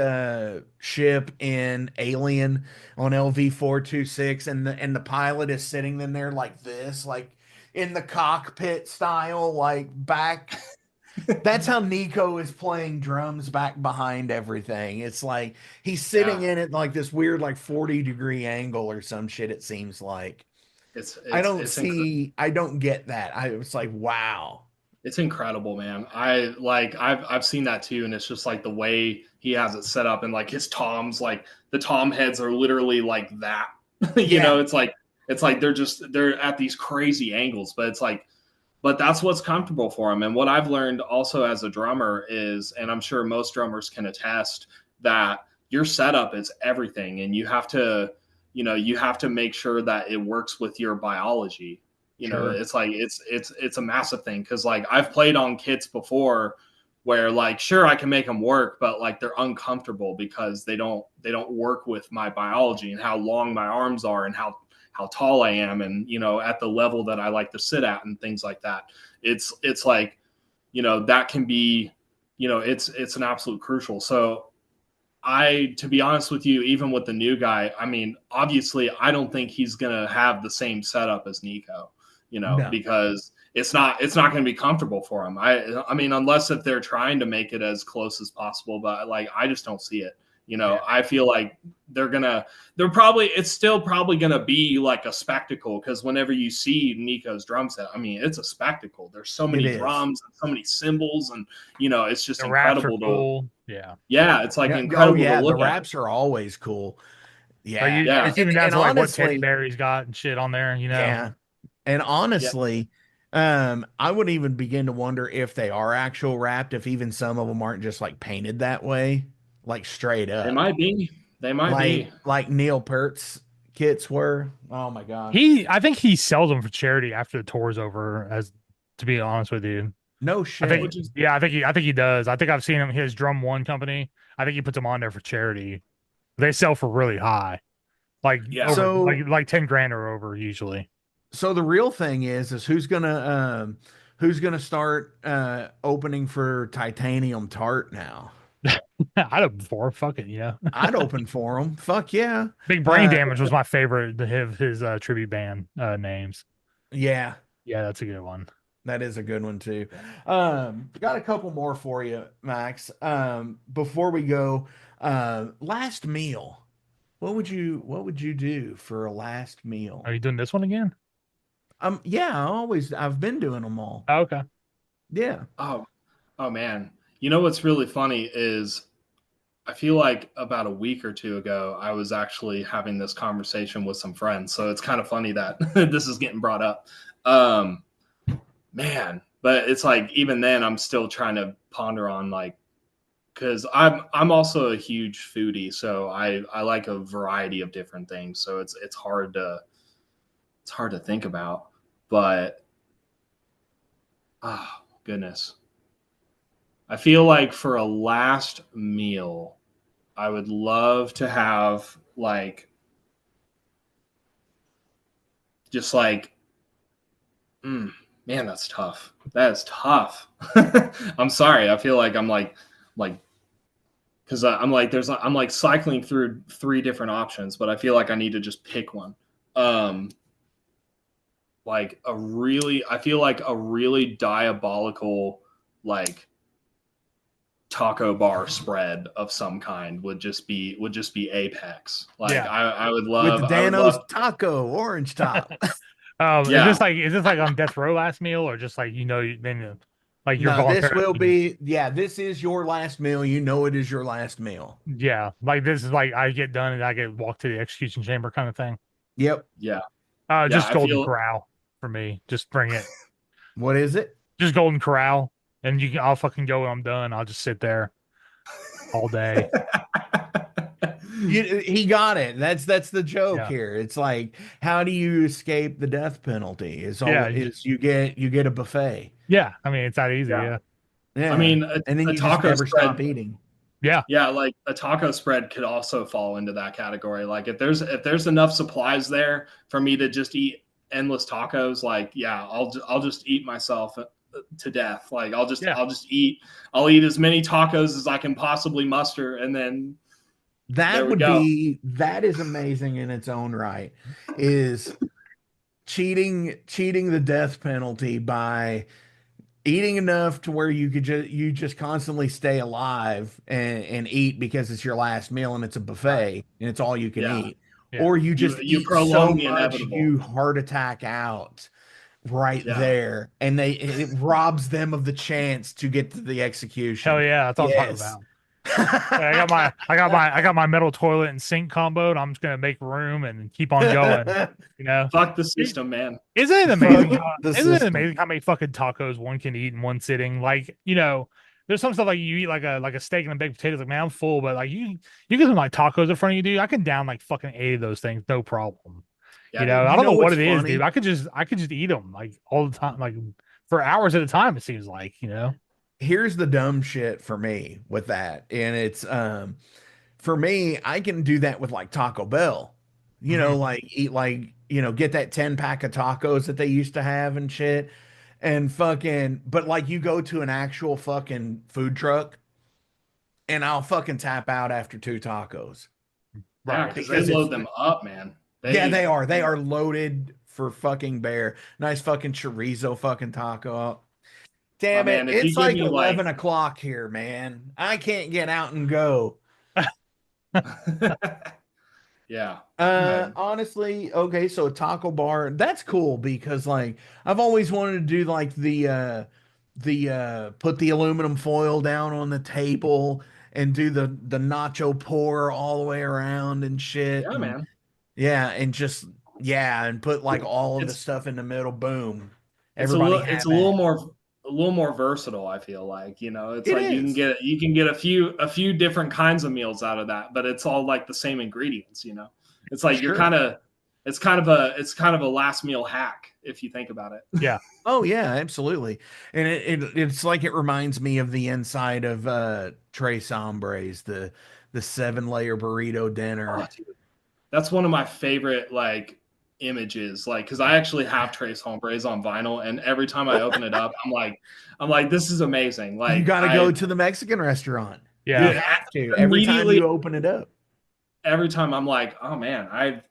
ship in Alien on LV-426, and the pilot is sitting in there like this, like in the cockpit style, like back. That's how Nico is playing drums back behind everything. It's like he's sitting in it like this weird like 40-degree angle or some shit. It seems like. I don't get that. I was like, wow. It's incredible, man. I've seen that too, and it's just like the way he has it set up, and like his toms, like the tom heads are literally like that. It's like they're at these crazy angles, but that's what's comfortable for him. And what I've learned also as a drummer is, and I'm sure most drummers can attest, that your setup is everything, and you have to make sure that it works with your biology. It's like it's a massive thing, because like I've played on kits before where like sure I can make them work, but like they're uncomfortable because they don't work with my biology and how long my arms are and how tall I am, and at the level that I like to sit at and things like that. It's like that can be it's an absolute crucial. So to be honest with you, even with the new guy, I mean, obviously, I don't think he's gonna have the same setup as Nico, No. because it's not going to be comfortable for him. I mean, unless if they're trying to make it as close as possible, but like I just don't see it. I feel like it's still probably gonna be like a spectacle, because whenever you see Nico's drum set, I mean, it's a spectacle. There's so many drums and so many cymbals, and it's just The raps are incredible cool. yeah, it's like incredible to look the at. raps are always cool. Yeah, It's even down to like what honestly, Teddy Bear's got and shit on there. Yeah, and honestly, I would even begin to wonder if they are actual wrapped, if even some of them aren't just like painted that way, like straight up. They might be. Like Neil Peart's kits were. Oh my god. I think he sells them for charity after the tour's over. As to be honest with you, No shit. I think he does. I think I've seen him. His Drum One company. I think he puts them on there for charity. They sell for really high, like like 10 grand or over usually. So the real thing is who's gonna start opening for Titanium Tart now? I'd open for him. Fuck it, I'd open for him. Fuck yeah. Big Brain Damage was my favorite to have his tribute band names. Yeah, that's a good one. that is a good one too. Got a couple more for you, Max. Before we go, last meal. What would you do for a last meal? Are you doing this one again? Yeah, I've been doing them all. Oh, okay. Yeah. Oh man. What's really funny is I feel like about a week or two ago, I was actually having this conversation with some friends. So it's kind of funny that this is getting brought up. Man, but it's like, even then I'm still trying to ponder on like, because I'm also a huge foodie. So I like a variety of different things. So it's hard to think about, but oh goodness. I feel like for a last meal, I would love to have like, just like, man, that's tough. That is tough. I'm sorry. I feel like I'm like, because I'm like cycling through 3 different options, but I feel like I need to just pick one. I feel like a really diabolical, like, taco bar spread of some kind would just be apex. Like, I would love with Dano's taco orange top. Is this like on death row last meal, or just like like you're this will be this is your last meal. It is your last meal. Yeah, like this is like I get done and I get walked to the execution chamber kind of thing. Yep. Yeah. Just Golden Corral for me. Just bring it. What is it? Just Golden Corral. And I'll fucking go when I'm done. I'll just sit there all day. He got it. That's the joke here. It's like, how do you escape the death penalty? You get a buffet. Yeah, I mean, it's that easy. Yeah. I mean, and then you just never stop eating. Yeah. Like a taco spread could also fall into that category. Like if there's enough supplies there for me to just eat endless tacos, like I'll just eat myself to death. Like I'll eat as many tacos as I can possibly muster, and then that is amazing in its own right. Is cheating the death penalty by eating enough to where you just constantly stay alive and eat because it's your last meal and it's a buffet and it's all you can eat. Yeah. Or you just eat so much you heart attack out there, and it robs them of the chance to get to the execution. Hell yeah, that's all I'm talking about. I got my metal toilet and sink combo, and I'm just gonna make room and keep on going. Fuck the system, man. Isn't it amazing? It amazing how many fucking tacos one can eat in one sitting? Like, there's some stuff like you eat like a steak and a baked potatoes. Like, man, I'm full, but like you get some like tacos in front of you, dude. I can down like fucking 8 of those things, no problem. Yeah, I don't know what it is, dude. I could just eat them like all the time, like for hours at a time. It seems like, Here's the dumb shit for me with that, and it's for me, I can do that with like Taco Bell, like eat like get that 10-pack of tacos that they used to have and shit, and fucking. But like you go to an actual fucking food truck, and I'll fucking tap out after 2 tacos. Yeah, Right. because they load them up, man. They are. They are loaded for fucking bear. Nice fucking chorizo fucking taco. Damn it. man, if you It's give like me 11 o'clock here, man. I can't get out and go. yeah. Honestly, okay, so a taco bar, that's cool because like I've always wanted to do like the put the aluminum foil down on the table and do the nacho pour all the way around and shit. Yeah, man. Yeah, and just and put like all of the It's stuff in the middle. Boom. it's a Everybody little have a at little more versatile, I feel like. It's it. like Is. you can get a few different kinds of meals out of that, but it's all like the same ingredients. It's like Sure. it's kind of a last meal hack if you think about it. Yeah. Oh yeah, absolutely. And it's like it reminds me of the inside of Tres Hombres, the 7-layer burrito dinner. Oh, dude. That's one of my favorite like images, like because I actually have Tres Hombres on vinyl, and every time I open it up, I'm like, this is amazing. Like You got to go to the Mexican restaurant. Yeah. You have to every time you open it up. Every time I'm like, oh man, I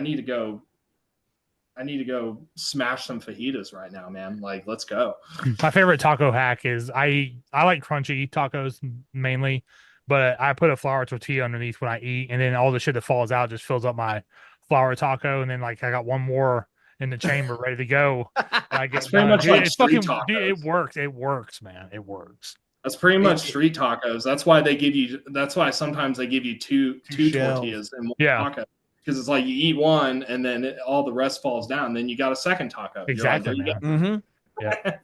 need to go smash some fajitas right now, man. Like, let's go. My favorite taco hack is I like crunchy tacos mainly, but I put a flour tortilla underneath when I eat, and then all the shit that falls out just fills up my flour taco, and then like I got one more in the chamber ready to go. I get pretty much like it's street fucking, tacos. dude, it works. It works, man. It works. That's pretty much street tacos. That's why sometimes they give you two tortillas and one taco. Because it's like you eat one and then all the rest falls down. Then you got a second taco. Exactly, like, man. Mm-hmm. Yeah.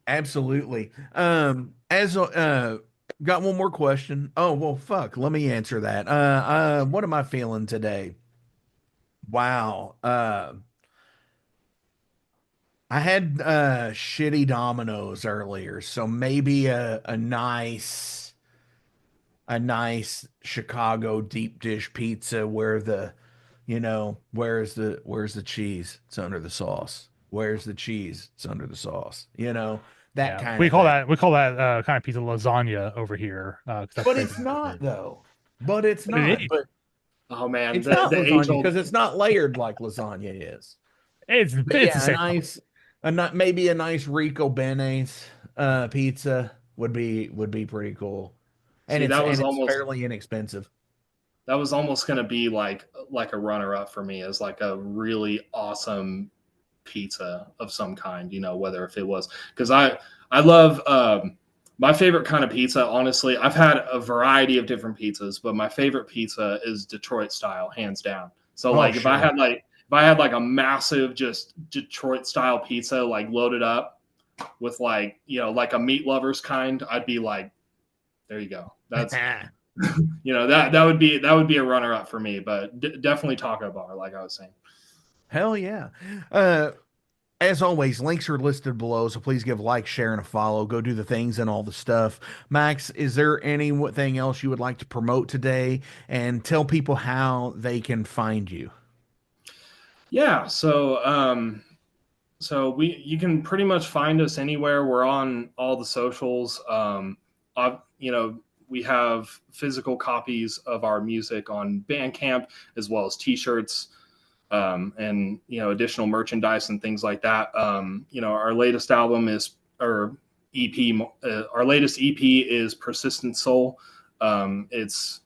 Absolutely. Got one more question. Oh, well, fuck. Let me answer that. What am I feeling today? Wow. I had shitty Domino's earlier, so maybe a nice Chicago deep dish pizza where where's the cheese? It's under the sauce. Where's the cheese? It's under the sauce. That kind we of call thing. that kind of pizza lasagna over here. But it's not though. But it's not. It is. But oh man, it's the not lasagna age-old because it's not layered like lasagna is. It's But the same. maybe a nice Rico Benes pizza would be pretty cool. And it's fairly inexpensive. That was almost going to be like a runner up for me as like a really awesome pizza of some kind, whether if it was because I love my favorite kind of pizza. Honestly, I've had a variety of different pizzas, but my favorite pizza is Detroit style, hands down. So if I had like a massive just Detroit style pizza, like loaded up with like a meat lovers kind, I'd be like, there you go. That's that would be a runner up for me, but definitely taco bar, like I was saying. Hell yeah. As always, links are listed below, so please give a like, share, and a follow. Go do the things and all the stuff. Max, is there anything else you would like to promote today? And tell people how they can find you. Yeah, so you can pretty much find us anywhere. We're on all the socials. We have physical copies of our music on Bandcamp as well as T-shirts. And additional merchandise and things like that. Our latest album our latest EP is Persistent Soul. It's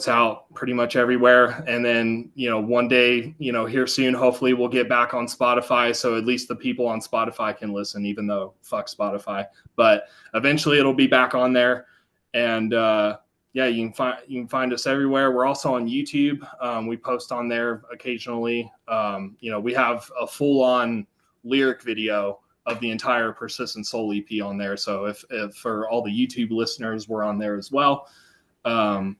out pretty much everywhere. And then one day here soon, hopefully we'll get back on Spotify, so at least the people on Spotify can listen, even though fuck Spotify. But eventually it'll be back on there. And you can find us everywhere. We're also on YouTube. We post on there occasionally. We have a full-on lyric video of the entire Persistent Soul EP on there. So if for all the YouTube listeners, we're on there as well. That's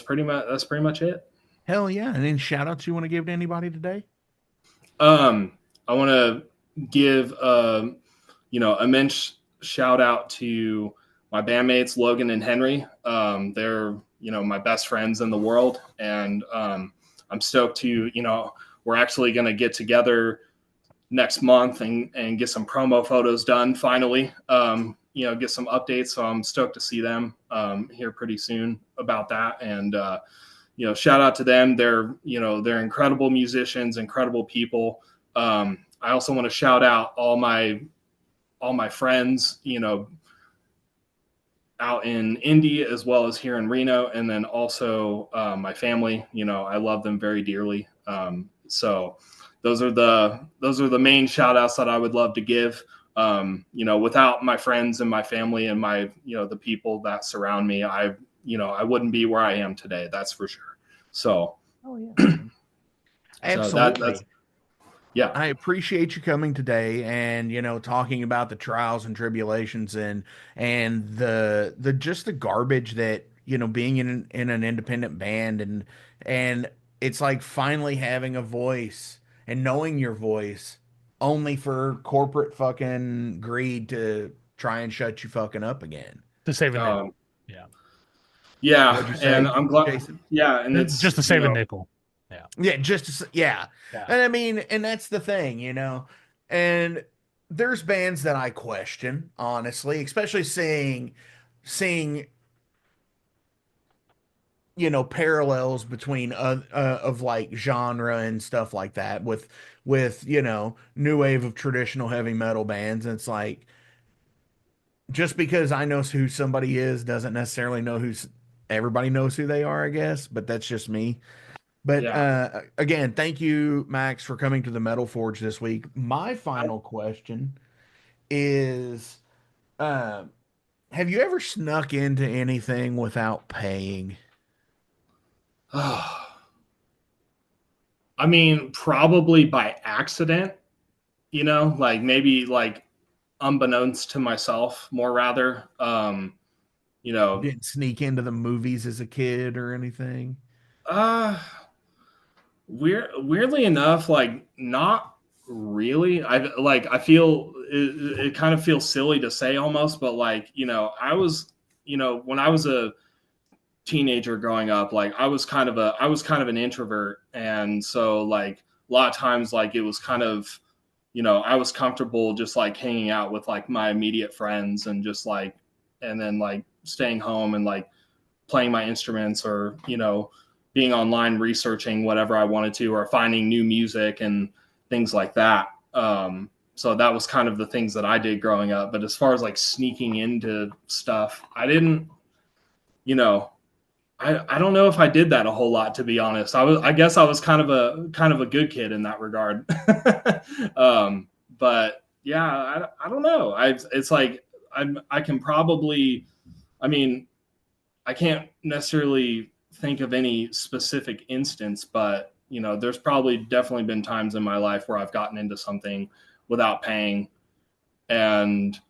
pretty much it. Hell yeah! And any shout outs you want to give to anybody today? I want to give immense shout out to my bandmates Logan and Henry. They're my best friends in the world, and I'm stoked to we're actually going to get together next month and get some promo photos done finally. get some updates. So I'm stoked to see them here pretty soon about that. And shout out to them. They're incredible musicians, incredible people. I also want to shout out all my friends, out in Indy as well as here in Reno, and then also my family. I love them very dearly. So those are the main shout outs that I would love to give. Without my friends and my family and my the people that surround me, I wouldn't be where I am today. That's for sure. So Absolutely. Yeah. I appreciate you coming today and, talking about the trials and tribulations and the just the garbage that, being in an independent band and it's like finally having a voice and knowing your voice only for corporate fucking greed to try and shut you fucking up again. To save a nickel. Yeah. What'd you say, And I'm glad. Jason? Yeah. And it's just to save a nickel. Yeah. And I mean, and that's the thing, and there's bands that I question, honestly, especially seeing, parallels between of like genre and stuff like that with new wave of traditional heavy metal bands. And it's like, just because I know who somebody is doesn't necessarily know everybody knows who they are, I guess, but that's just me. But again, thank you, Max, for coming to the Metal Forge this week. My final question is, have you ever snuck into anything without paying? I mean, probably by accident, like maybe like unbeknownst to myself, more rather. You didn't sneak into the movies as a kid or anything? Weirdly enough, like not really. I feel it kind of feels silly to say almost, but like, I was, when I was a teenager growing up, like I was kind of an introvert. And so like a lot of times, like it was kind of, I was comfortable just like hanging out with like my immediate friends and just like, and then like staying home and like playing my instruments or, being online researching whatever I wanted to, or finding new music and things like that. So that was kind of the things that I did growing up. But as far as like sneaking into stuff, I didn't, I don't know if I did that a whole lot, to be honest. I guess I was kind of a good kid in that regard. But yeah, I don't know. It's like, I can probably, I mean, I can't necessarily think of any specific instance, but there's probably definitely been times in my life where I've gotten into something without paying, and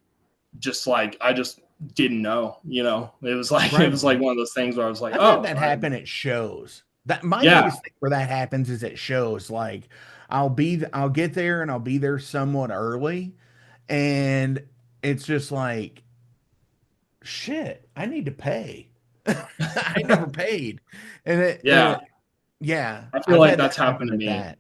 just like I just didn't know. It was like Right. It was like one of those things where I was like, I've had that happen at shows. That my biggest thing where that happens is at shows. Like I'll get there and I'll be there somewhat early, and it's just like, shit, I need to pay. I never paid. And I feel like that's happened to me.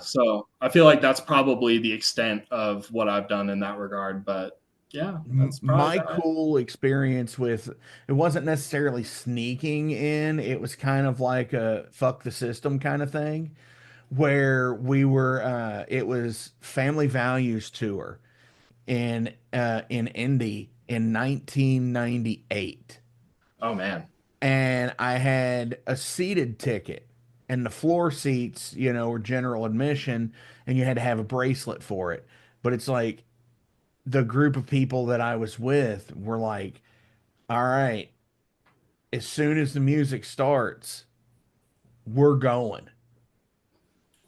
So I feel like that's probably the extent of what I've done in that regard. But yeah, that's my cool experience with it wasn't necessarily sneaking in. It was kind of like a fuck the system kind of thing, where we were it was Family Values tour in Indy in 1998. Oh man. And I had a seated ticket, and the floor seats, were general admission, and you had to have a bracelet for it. But it's like the group of people that I was with were like, all right, as soon as the music starts, we're going.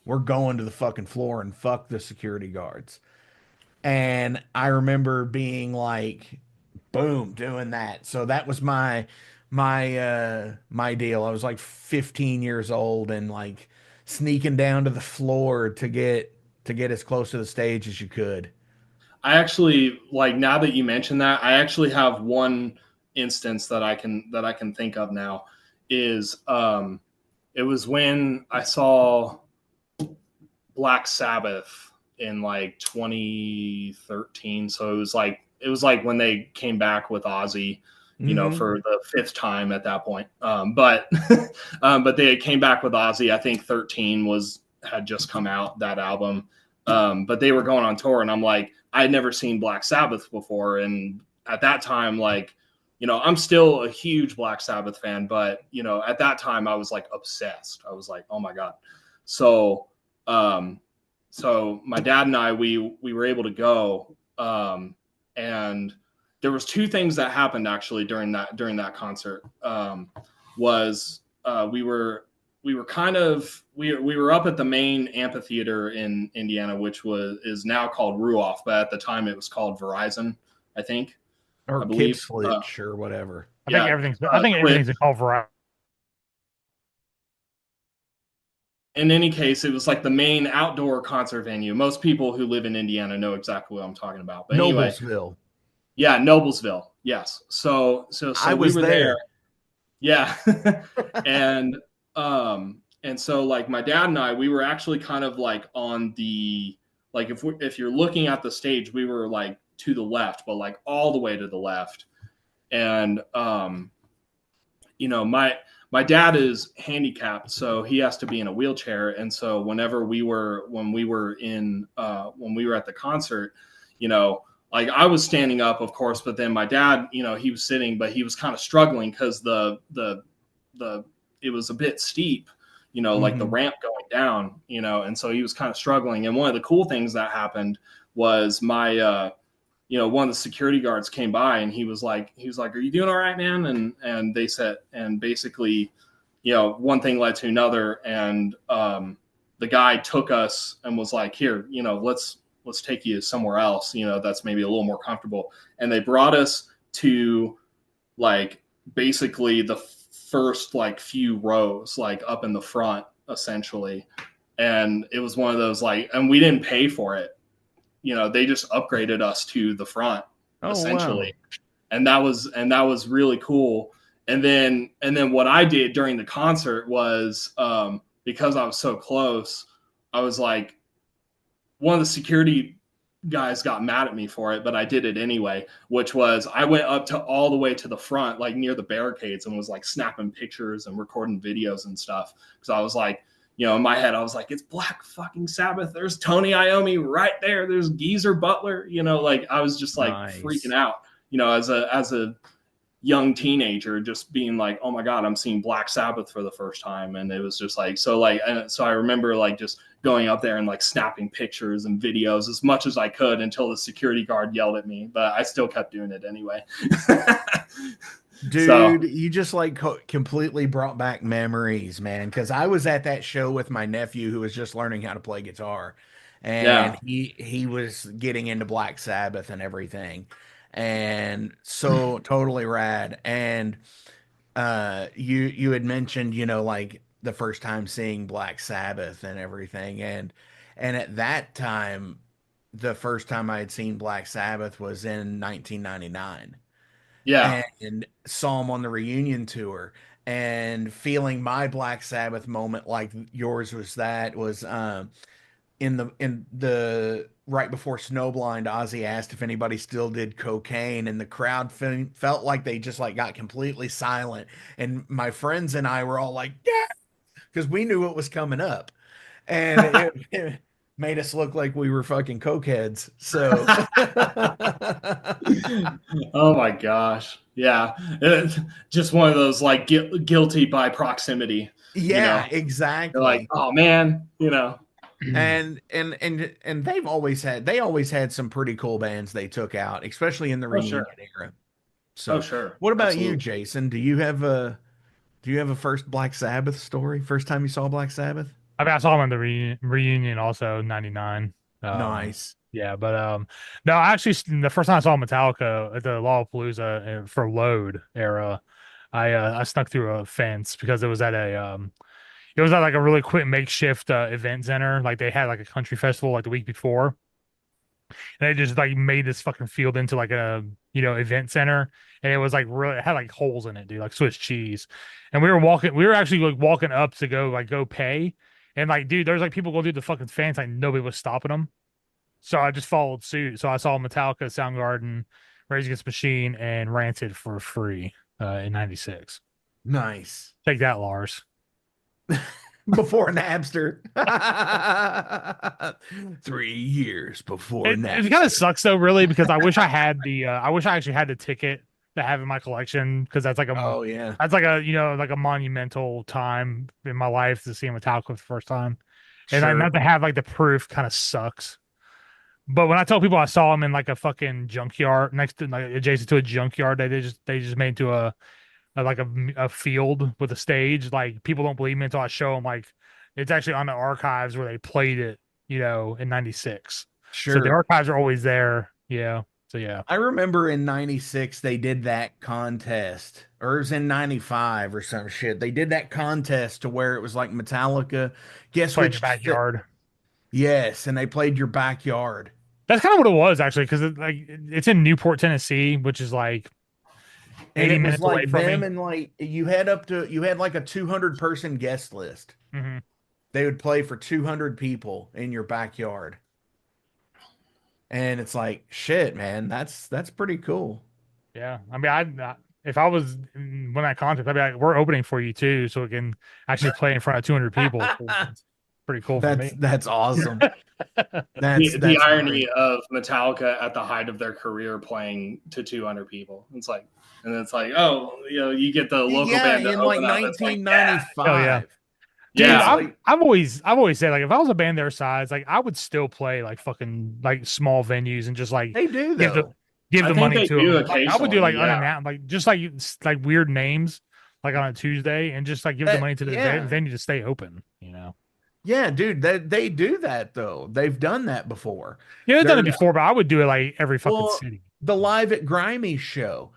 We're going to the fucking floor and fuck the security guards. And I remember being like, boom, doing that. So that was my deal. I was like 15 years old and like sneaking down to the floor to get as close to the stage as you could. I actually, like, now that you mention that, I actually have one instance that I can think of now. Is it was when I saw Black Sabbath in like 2013. So it it was like when they came back with Ozzy, you know, for the 5th time at that point. But they came back with Ozzy. I think 13 had just come out, that album. But they were going on tour, and I'm like, I had never seen Black Sabbath before. And at that time, like, you know, I'm still a huge Black Sabbath fan, but, you know, at that time I was like obsessed. I was like, oh my God. So my dad and I, we were able to go, and there was 2 things that happened actually during that concert. We were up at the main amphitheater in Indiana, which is now called Ruoff, but at the time it was called Verizon, I think, or I believe. Kipswitch or whatever. I think everything's called variety. In any case, it was like the main outdoor concert venue. Most people who live in Indiana know exactly what I'm talking about. But anyway, Noblesville. Yeah, Noblesville. Yes. So I was we were there. Yeah. And so like my dad and I, we were actually kind of like on the, like if you're looking at the stage, we were like to the left, but like all the way to the left. And you know, my dad is handicapped, so he has to be in a wheelchair. And so when we were at the concert, you know, like I was standing up, of course, but then my dad, you know, he was sitting, but he was kind of struggling because it was a bit steep, you know, like the ramp going down, you know, and so he was kind of struggling. And one of the cool things that happened was you know, one of the security guards came by, and he was like, "Are you doing all right, man?" And they said, and basically, you know, one thing led to another, and the guy took us and was like, "Here, you know, let's take you somewhere else, you know, that's maybe a little more comfortable." And they brought us to like basically the first like few rows, like up in the front, essentially. And it was one of those like, and we didn't pay for it. You know, they just upgraded us to the front, essentially. Wow. And that was really cool. And then what I did during the concert was, because I was so close, I was like, one of the security guys got mad at me for it, but I did it anyway, which was I went up to all the way to the front, like near the barricades, and was like snapping pictures and recording videos and stuff. Because I was like, you know, in my head, I was like, it's Black fucking Sabbath. There's Tony Iommi right there. There's Geezer Butler. You know, like I was just like freaking out, you know, as a young teenager, just being like, oh my God, I'm seeing Black Sabbath for the first time. And it was just like, so I remember like just going up there and like snapping pictures and videos as much as I could until the security guard yelled at me, but I still kept doing it anyway. Dude, you just like completely brought back memories, man. Because I was at that show with my nephew who was just learning how to play guitar, and he was getting into Black Sabbath and everything, and so totally rad. And you had mentioned, you know, like the first time seeing Black Sabbath and everything, and at that time, the first time I had seen Black Sabbath was in 1999. Yeah. And saw him on the reunion tour, and feeling my Black Sabbath moment like yours was in the right before Snowblind, Ozzy asked if anybody still did cocaine, and the crowd felt like they just like got completely silent, and my friends and I were all like, yeah, because we knew what was coming up, and it made us look like we were fucking cokeheads. So, oh my gosh, yeah, it's just one of those like guilty by proximity. Yeah, you know? Exactly. You're like, oh man, you know. And they always had some pretty cool bands they took out, especially in the reunion era. So, sure. What about you, Jason? Do you have a first Black Sabbath story? First time you saw Black Sabbath? I mean, I saw him in the reunion also, 99. Nice. Yeah, but no, actually, the first time I saw Metallica at the Lollapalooza for Load era, I snuck through a fence because it was at like a really quick makeshift event center. Like they had like a country festival like the week before, and they just like made this fucking field into like a event center, and it was like really, it had like holes in it, dude, like Swiss cheese. And we were actually like walking up to go pay, and like, dude, there's like people going through the fucking fence, like nobody was stopping them. So I just followed suit. So I saw Metallica, Soundgarden, Rage Against the Machine, and Rancid for free in '96. Nice. Take that, Lars. Before Napster. 3 years before Napster. It kind of sucks though, really, because I wish I had the I wish I actually had the ticket to have in my collection, because that's like a Oh yeah. that's like a like a monumental time in my life to see Metallica for the first time, and Sure. not to have like the proof kind of sucks. But when I tell people I saw him in like a fucking junkyard next to, like, adjacent to a junkyard, they just made into a field with a stage. Like, people don't believe me until I show them. Like, it's actually on the archives where they played it, in '96. Sure. So the archives are always there. Yeah. So yeah. I remember in '96 they did that contest, or it was in '95 or some shit. They did that contest to where it was like Metallica. Guess Play in which your backyard. Yes, and they played your backyard. That's kind of what it was, actually, because it's in Newport, Tennessee, which is like And 80 it was minutes away like from them, me. and like you had like a 200-person guest list. Mm-hmm. They would play for 200 people in your backyard. And it's like, shit, man, that's pretty cool. Yeah, I mean, if I was when that contest, I'd be like, "We're opening for you too, so we can actually play in front of 200 people." It's pretty cool for me. That's awesome. The irony of Metallica at the height of their career playing to 200 people. It's like, oh, you get the local band in like 1995. Oh yeah. Dude, Yeah. I've always said, like, if I was a band their size, like, I would still play like fucking like small venues and just like They do give though. the money to them. Like, I would do like occasionally, yeah. unannounced, like just like weird names, like on a Tuesday, and just like give the money to the venue to stay open. Yeah, dude, they do that though. They've done that before. Yeah, they've done it before, but I would do it like every fucking city. The Live at Grimey show,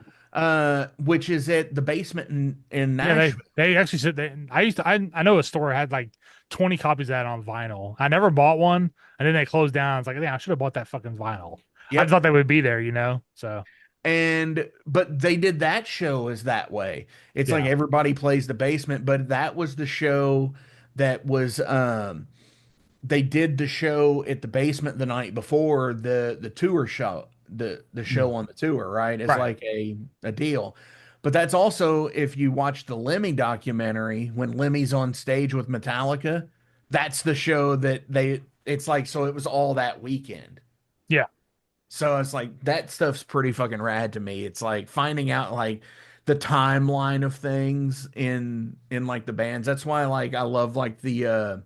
which is at the basement in Nashville. Yeah, they actually said I know a store had like 20 copies of that on vinyl. I never bought one, and then they closed down. It's like, yeah, I should have bought that fucking vinyl. Yep. I thought they would be there, So but they did that show as that way. It's like everybody plays the basement, but that was the show that was they did the show at the basement the night before the tour show, the show on the tour, right? It's like a deal. But that's also, if you watch the Lemmy documentary, when Lemmy's on stage with Metallica, that's the show that it's like, so it was all that weekend. Yeah. So it's like, that stuff's pretty fucking rad to me. It's like finding out like the timeline of things in like the bands. That's why like I love like the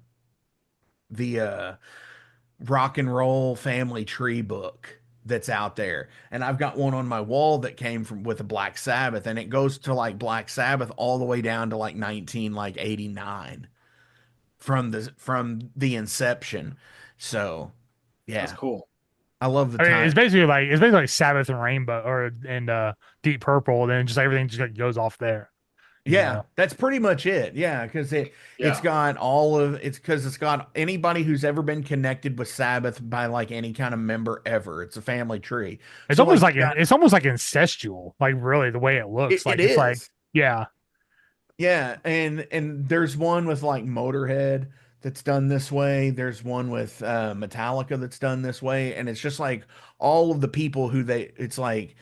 rock and roll family tree book that's out there. And I've got one on my wall that came from with a Black Sabbath, and it goes to like Black Sabbath all the way down to like 1989 from the inception. So yeah, that's cool. I love the I mean, time. it's basically like Sabbath and Rainbow and Deep Purple, and then just everything just like goes off there. Yeah, that's pretty much it. Yeah, because it's got it's got anybody who's ever been connected with Sabbath by like any kind of member ever. It's a family tree. It's So, almost it's almost like incestual, like really the way it looks. It is. Like, yeah. Yeah, and there's one with like Motorhead that's done this way. There's one with Metallica that's done this way, and it's just like all of the people who it's like,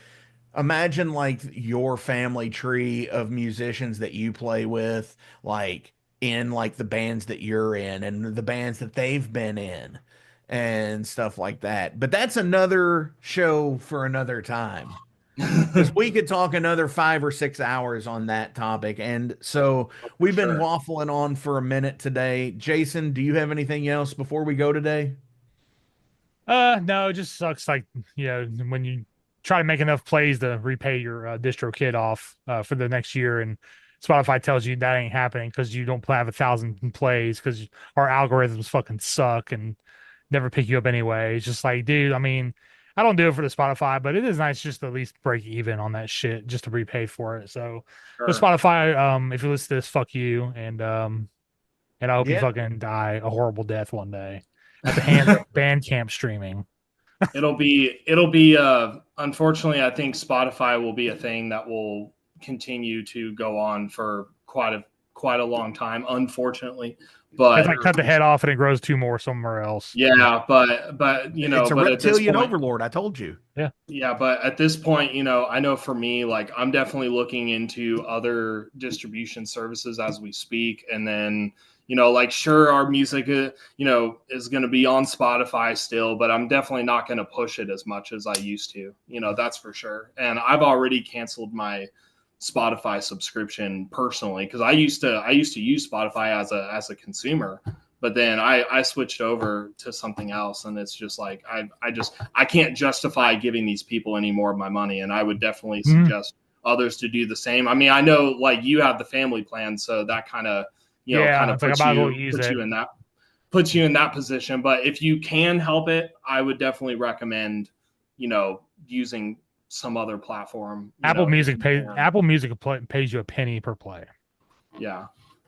imagine like your family tree of musicians that you play with, like in like the bands that you're in and the bands that they've been in and stuff like that. But that's another show for another time. Because we could talk another 5 or 6 hours on that topic. And so we've been waffling on for a minute today. Jason, do you have anything else before we go today? No, it just sucks. Like, when you try to make enough plays to repay your DistroKid off for the next year, and Spotify tells you that ain't happening because you don't have 1,000 plays because our algorithms fucking suck and never pick you up anyway. It's just like, dude, I mean, I don't do it for the Spotify, but it is nice just to at least break even on that shit just to repay for it. So, with Spotify, if you listen to this, fuck you, and I hope you fucking die a horrible death one day at the hands of Bandcamp streaming. It'll be unfortunately, I think Spotify will be a thing that will continue to go on for quite a long time, unfortunately. But It's like cut the head off and it grows 2 more somewhere else. yeah, but you know, it's a but at this reptilian point, overlord. I told you. yeah, but at this point, you know, I know for me, like I'm definitely looking into other distribution services as we speak. And then, you know, like sure, our music, you know, is going to be on Spotify still, but I'm definitely not going to push it as much as I used to, you know, that's for sure. And I've already canceled my Spotify subscription personally because I used to use Spotify as a consumer. But then I switched over to something else, and it's just like I can't justify giving these people any more of my money, and I would definitely suggest others to do the same. I mean, I know like you have the family plan, so that kind of puts you in that position. But if you can help it, I would definitely recommend, you know, using some other platform. Apple Music pays you a penny per play. Yeah.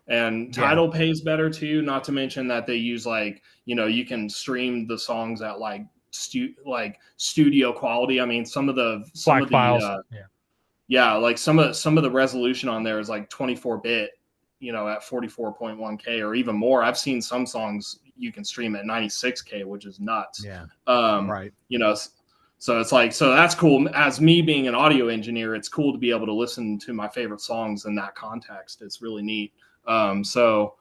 And Tidal pays better too, not to mention that they use like, you know, you can stream the songs at like studio quality. I mean, some of the files. Like some of the resolution on there is like 24-bit, you know, at 44.1K or even more. I've seen some songs you can stream at 96K, which is nuts. Yeah. Right. You know, so it's like, so that's cool. As me being an audio engineer, it's cool to be able to listen to my favorite songs in that context. It's really neat. So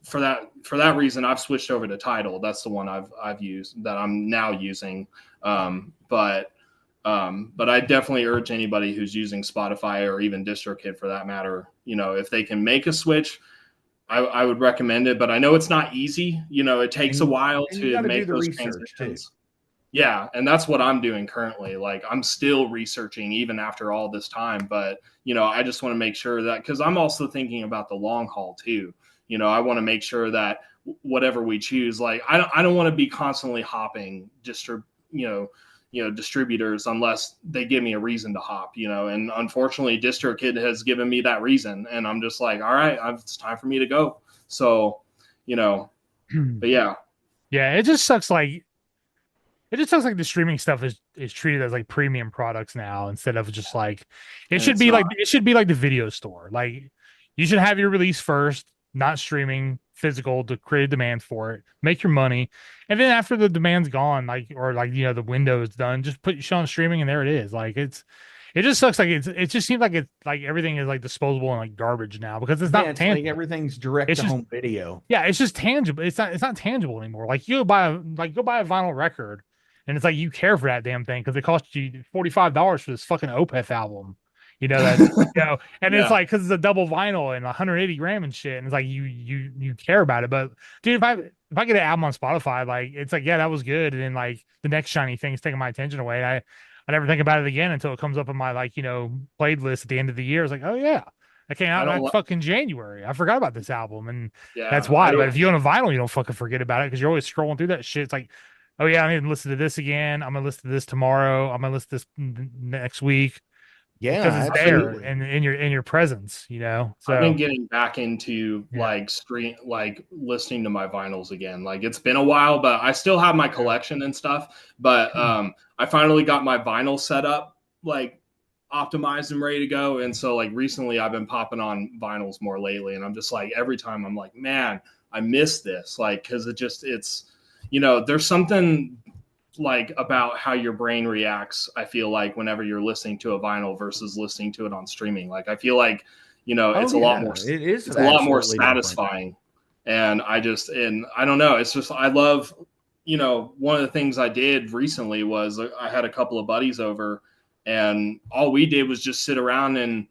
for that reason, I've switched over to Tidal. That's the one I've used that I'm now using. But I definitely urge anybody who's using Spotify or even DistroKid for that matter, you know, if they can make a switch, I would recommend it. But I know it's not easy. You know, it takes a while to make those transitions. Yeah, and that's what I'm doing currently. Like I'm still researching even after all this time, but you know, I just want to make sure that because I'm also thinking about the long haul too. You know, I want to make sure that whatever we choose, like I don't want to be constantly hopping distributors unless they give me a reason to hop, you know. And unfortunately, DistroKid has given me that reason, and I'm just like, all right, it's time for me to go. So, you know, but yeah, it just sucks. Like the streaming stuff is treated as like premium products now instead of just like it should be like the video store. Like you should have your release first, not streaming physical to create a demand for it, make your money, and then after the demand's gone, the window is done, just put your show on streaming and there it is. Like it just sucks. Like it just seems like it's like everything is like disposable and like garbage now because it's not tangible. Like everything's direct to home video. Yeah, it's just tangible. It's not tangible anymore. Like you go buy a vinyl record. And it's like you care for that damn thing because it cost you $45 for this fucking Opeth album, you know that and it's like because it's a double vinyl and 180 gram and shit, and it's like you care about it. But dude, if I get an album on Spotify, like it's like that was good, and then like the next shiny thing is taking my attention away. I never think about it again until it comes up in my played list at the end of the year. It's like, oh yeah, that came out in fucking January. I forgot about this album, and that's why. But if you own a vinyl, you don't fucking forget about it because you're always scrolling through that shit. It's like, oh yeah, I need to listen to this again. I'm gonna listen to this tomorrow. I'm gonna listen to this next week. Yeah, because it's there and in your presence, you know. So I've been getting back into listening to my vinyls again. Like it's been a while, but I still have my collection and stuff. But I finally got my vinyl set up, like optimized and ready to go. And so like recently I've been popping on vinyls more lately, and I'm just like every time I'm like, man, I miss this, like because it's there's something like about how your brain reacts, I feel like, whenever you're listening to a vinyl versus listening to it on streaming. Like I feel like it's a lot more satisfying. And I don't know, it's just I love one of the things I did recently was I had a couple of buddies over, and all we did was just sit around and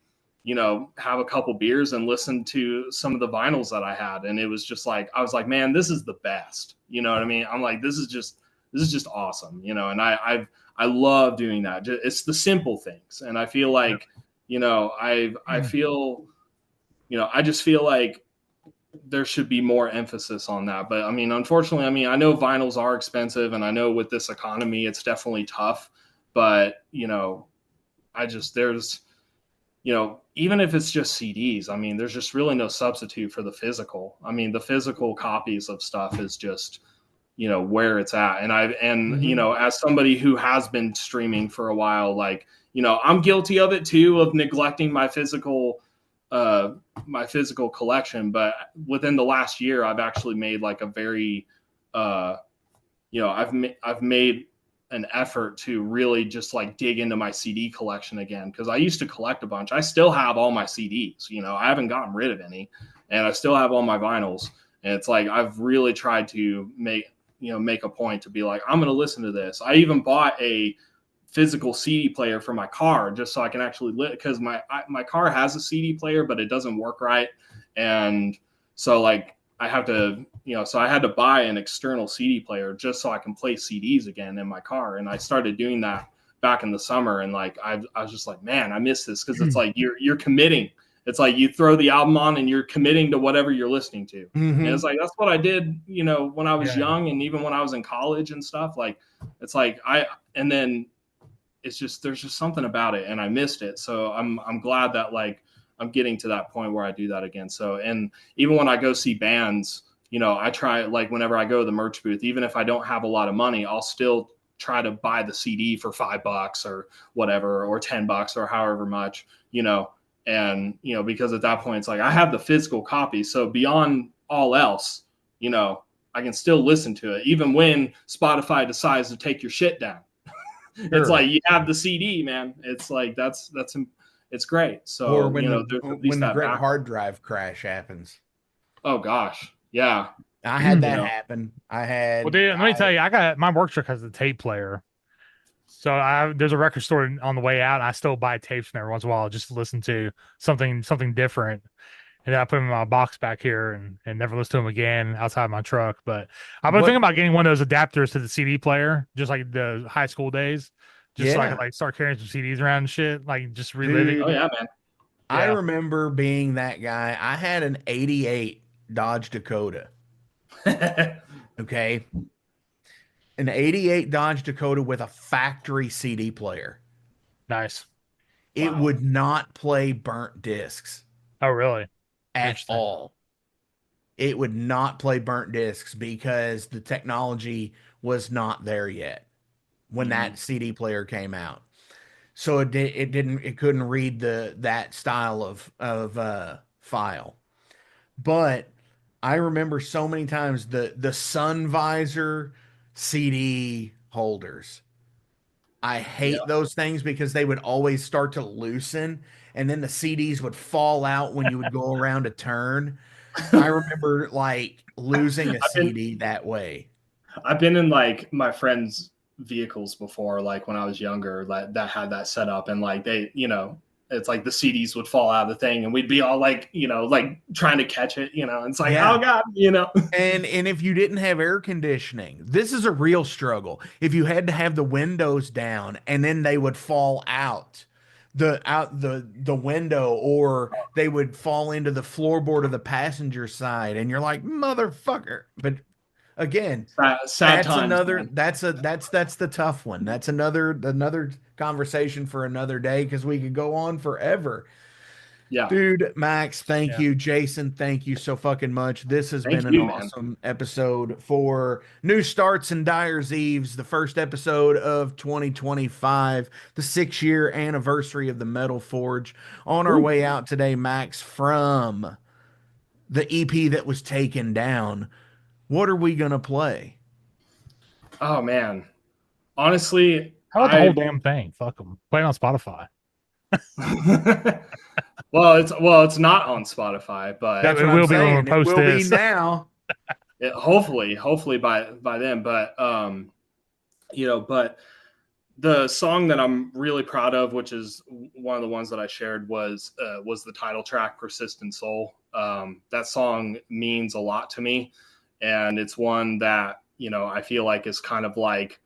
have a couple beers and listen to some of the vinyls that I had. And it was just like, I was like, man, this is the best. You know what I mean? I'm like, this is just awesome. And I love doing that. It's the simple things. And I feel like, I just feel like there should be more emphasis on that. But I mean, unfortunately, I know vinyls are expensive, and I know with this economy, it's definitely tough, but there's, even if it's just CDs, I mean, there's just really no substitute for the physical. I mean, the physical copies of stuff is just, where it's at. And as somebody who has been streaming for a while, like, I'm guilty of it too, of neglecting my physical my physical collection, but within the last year, I've actually made like a very, I've made an effort to really just like dig into my CD collection again. Cause I used to collect a bunch. I still have all my CDs, I haven't gotten rid of any, and I still have all my vinyls. And it's like, I've really tried to make a point to be like, I'm going to listen to this. I even bought a physical CD player for my car just so I can actually because my car has a CD player, but it doesn't work right. And so like I have to, so I had to buy an external CD player just so I can play CDs again in my car. And I started doing that back in the summer. And like, I was just like, man, I miss this. Cause it's like, you're committing. It's like you throw the album on and you're committing to whatever you're listening to. Mm-hmm. And it's like, that's what I did, when I was young, and even when I was in college and stuff. Like, it's like and then it's just, there's just something about it, and I missed it. So I'm glad that like I'm getting to that point where I do that again. So, and even when I go see bands, I try, like whenever I go to the merch booth, even if I don't have a lot of money, I'll still try to buy the CD for $5 or whatever, or $10 or however much, and, because at that point it's like, I have the physical copy. So beyond all else, I can still listen to it, even when Spotify decides to take your shit down. Sure. It's like, you have the CD, man. It's like, it's great. So, or when the great hard drive crash happens. Oh gosh. Yeah. I had that happen. Well, dude, let me tell you, I got my work truck has a tape player. So there's a record store on the way out, and I still buy tapes from every once in a while just to listen to something different. And then I put them in my box back here and never listen to them again outside my truck. But I've been thinking about getting one of those adapters to the CD player, just like the high school days, just so I could like start carrying some CDs around and shit, like just reliving. Oh yeah, man. I remember being that guy. I had an '88 Dodge Dakota. Okay. An '88 Dodge Dakota with a factory CD player. Nice. It would not play burnt discs. Oh, really? At all. It would not play burnt discs because the technology was not there yet when that CD player came out. So it couldn't read that style of file. But I remember so many times the sun visor CD holders. I hate those things because they would always start to loosen, and then the CDs would fall out when you would go around a turn. I remember like losing a CD that way. I've been in like my friends' vehicles before, like when I was younger, like that had that set up, and like they, it's like the CDs would fall out of the thing, and we'd be all like, like trying to catch it, and it's like, oh God, And if you didn't have air conditioning, this is a real struggle. If you had to have the windows down and then they would fall out the window, or they would fall into the floorboard of the passenger side, and you're like, motherfucker. But again, sad times, that's the tough one. That's another conversation for another day, because we could go on forever. Yeah, dude. Max, thank you. Jason, thank you so fucking much. This has been an awesome episode for New Starts and Dyer's Eves, the first episode of 2025, the 6-year anniversary of the Metal Forge. On our way out today, Max, from the EP that was taken down, what are we gonna play? Oh man, honestly, how about the whole damn thing? Fuck them. Play it on Spotify. Well, it's not on Spotify, but it will be when we post this now. Hopefully by then. But but the song that I'm really proud of, which is one of the ones that I shared, was the title track, "Persistent Soul." That song means a lot to me, and it's one that I feel like is kind of like,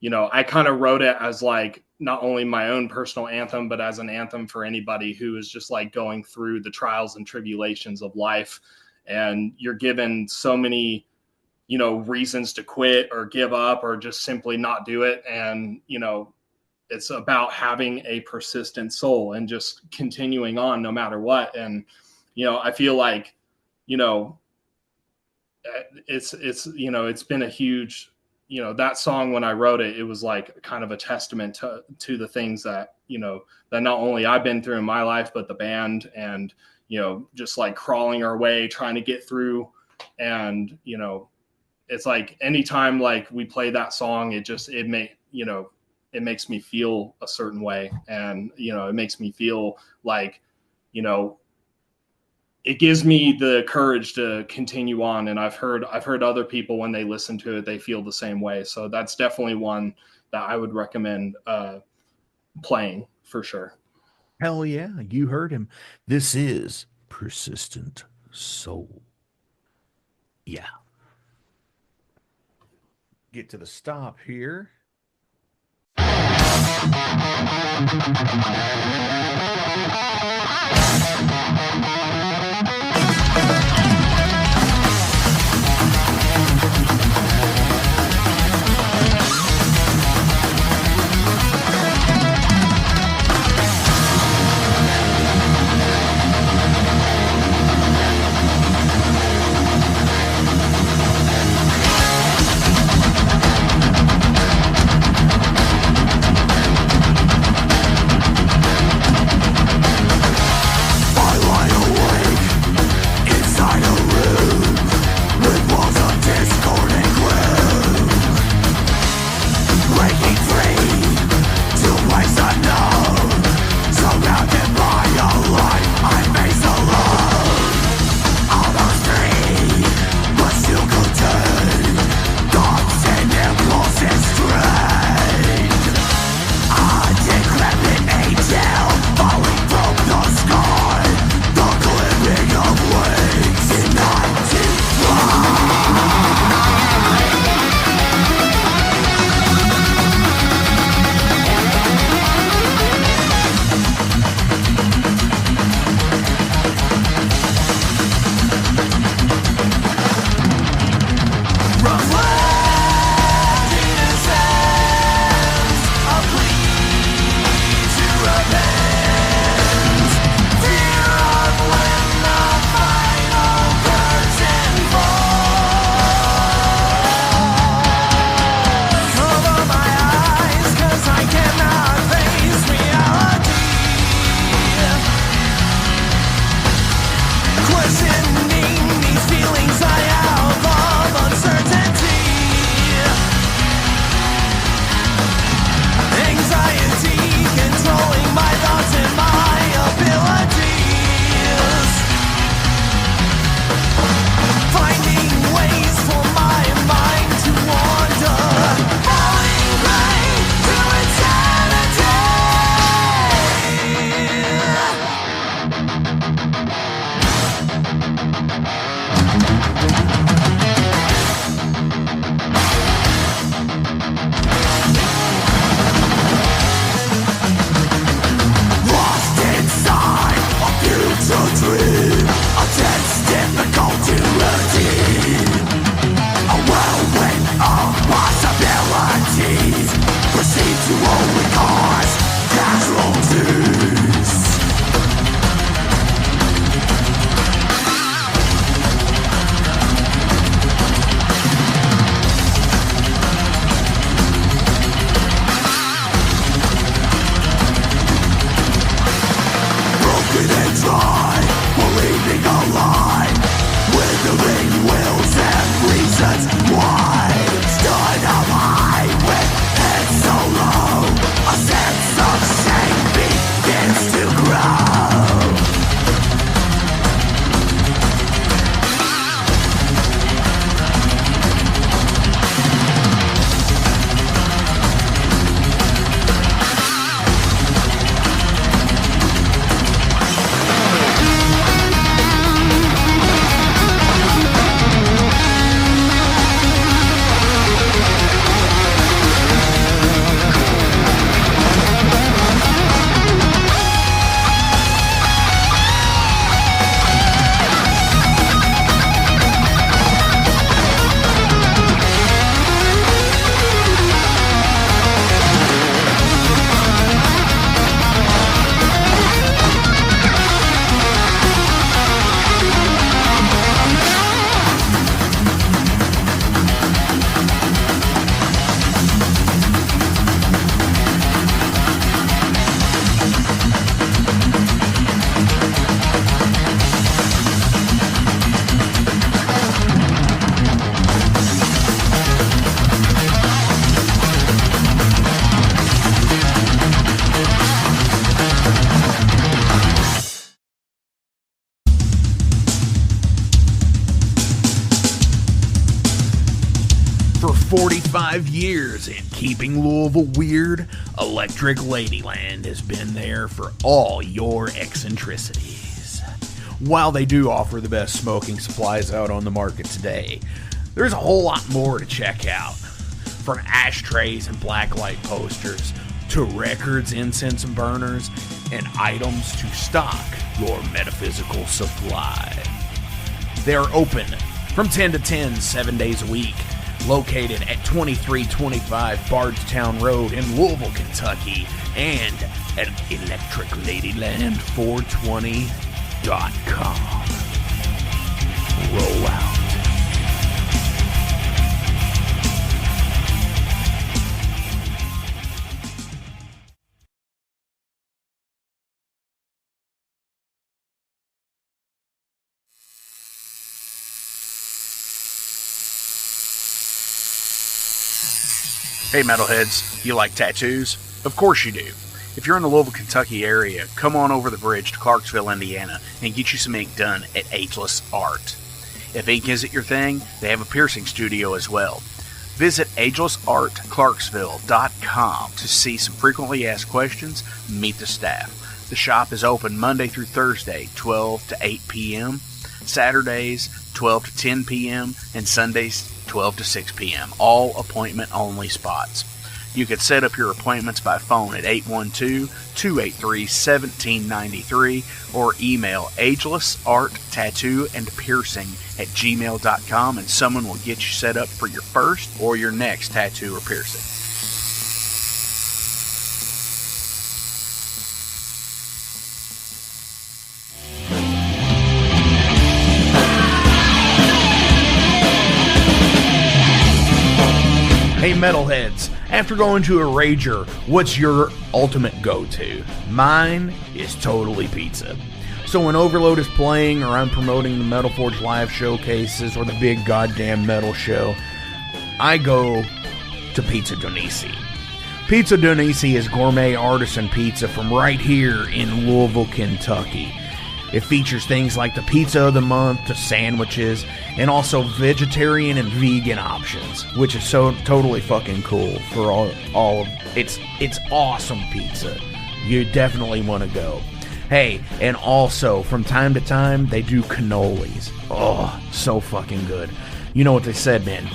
I kind of wrote it as like not only my own personal anthem, but as an anthem for anybody who is just like going through the trials and tribulations of life. And you're given so many, reasons to quit or give up or just simply not do it. And, it's about having a persistent soul and just continuing on no matter what. And, I feel like, it's been a huge, you know, that song, when I wrote it, it was like kind of a testament to the things that, you know, that not only I've been through in my life, but the band, and, you know, just like crawling our way, trying to get through. And, you know, it's like anytime like we play that song, it makes me feel a certain way. And, you know, it makes me feel like, you know, it gives me the courage to continue on. And I've heard other people, when they listen to it, they feel the same way. So that's definitely one that I would recommend playing for sure. Hell yeah, you heard him. This is Persistent Soul. Yeah. Get to the stop here. 45 years in keeping Louisville weird, Electric Ladyland has been there for all your eccentricities. While they do offer the best smoking supplies out on the market today, there's a whole lot more to check out. From ashtrays and blacklight posters, to records, incense and burners, and items to stock your metaphysical supply. They are open from 10 to 10, 7 days a week, located at 2325 Bardstown Road in Louisville, Kentucky, and at electricladyland420.com. Roll out. Hey metalheads, you like tattoos? Of course you do. If you're in the Louisville, Kentucky area, come on over the bridge to Clarksville, Indiana, and get you some ink done at Ageless Art. If ink isn't your thing, they have a piercing studio as well. Visit agelessartclarksville.com to see some frequently asked questions, meet the staff. The shop is open Monday through Thursday, 12 to 8 p.m., Saturdays, 12 to 10 p.m., and Sundays, 12 to 6 p.m., all appointment-only spots. You can set up your appointments by phone at 812-283-1793 or email agelessarttattooandpiercing@gmail.com and someone will get you set up for your first or your next tattoo or piercing. Hey metalheads, after going to a rager, what's your ultimate go-to? Mine is totally pizza. So when Overload is playing, or I'm promoting the Metal Forge live showcases, or the big goddamn metal show, I go to Pizza DoNisi. Pizza DoNisi is gourmet artisan pizza from right here in Louisville, Kentucky. It features things like the pizza of the month to sandwiches, and also vegetarian and vegan options, which is so totally fucking cool for all of it's awesome pizza. You definitely want to go. Hey, and also from time to time they do cannolis. Oh, so fucking good. You know what they said, man?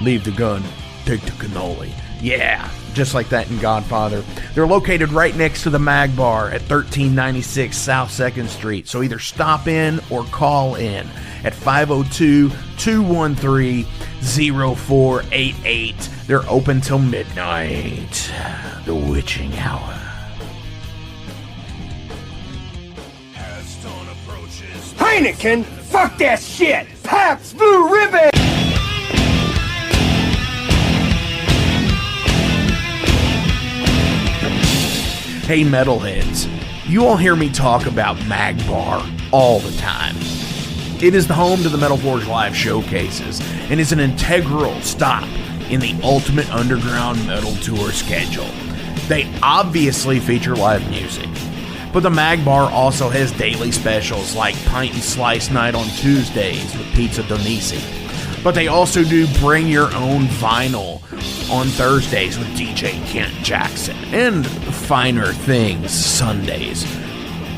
Leave the gun, take the cannoli. Yeah, just like that in Godfather. They're located right next to the Mag Bar at 1396 South 2nd Street. So either stop in or call in at 502-213-0488. They're open till midnight. The witching hour. Heineken? Fuck that shit! Pabst Blue Ribbon! Hey metalheads, you all hear me talk about Mag Bar all the time. It is the home to the Metal Forge live showcases and is an integral stop in the ultimate underground metal tour schedule. They obviously feature live music, but the Mag Bar also has daily specials like Pint and Slice Night on Tuesdays with Pizza DoNisi. But they also do Bring Your Own Vinyl on Thursdays with DJ Kent Jackson, and Finer Things Sundays.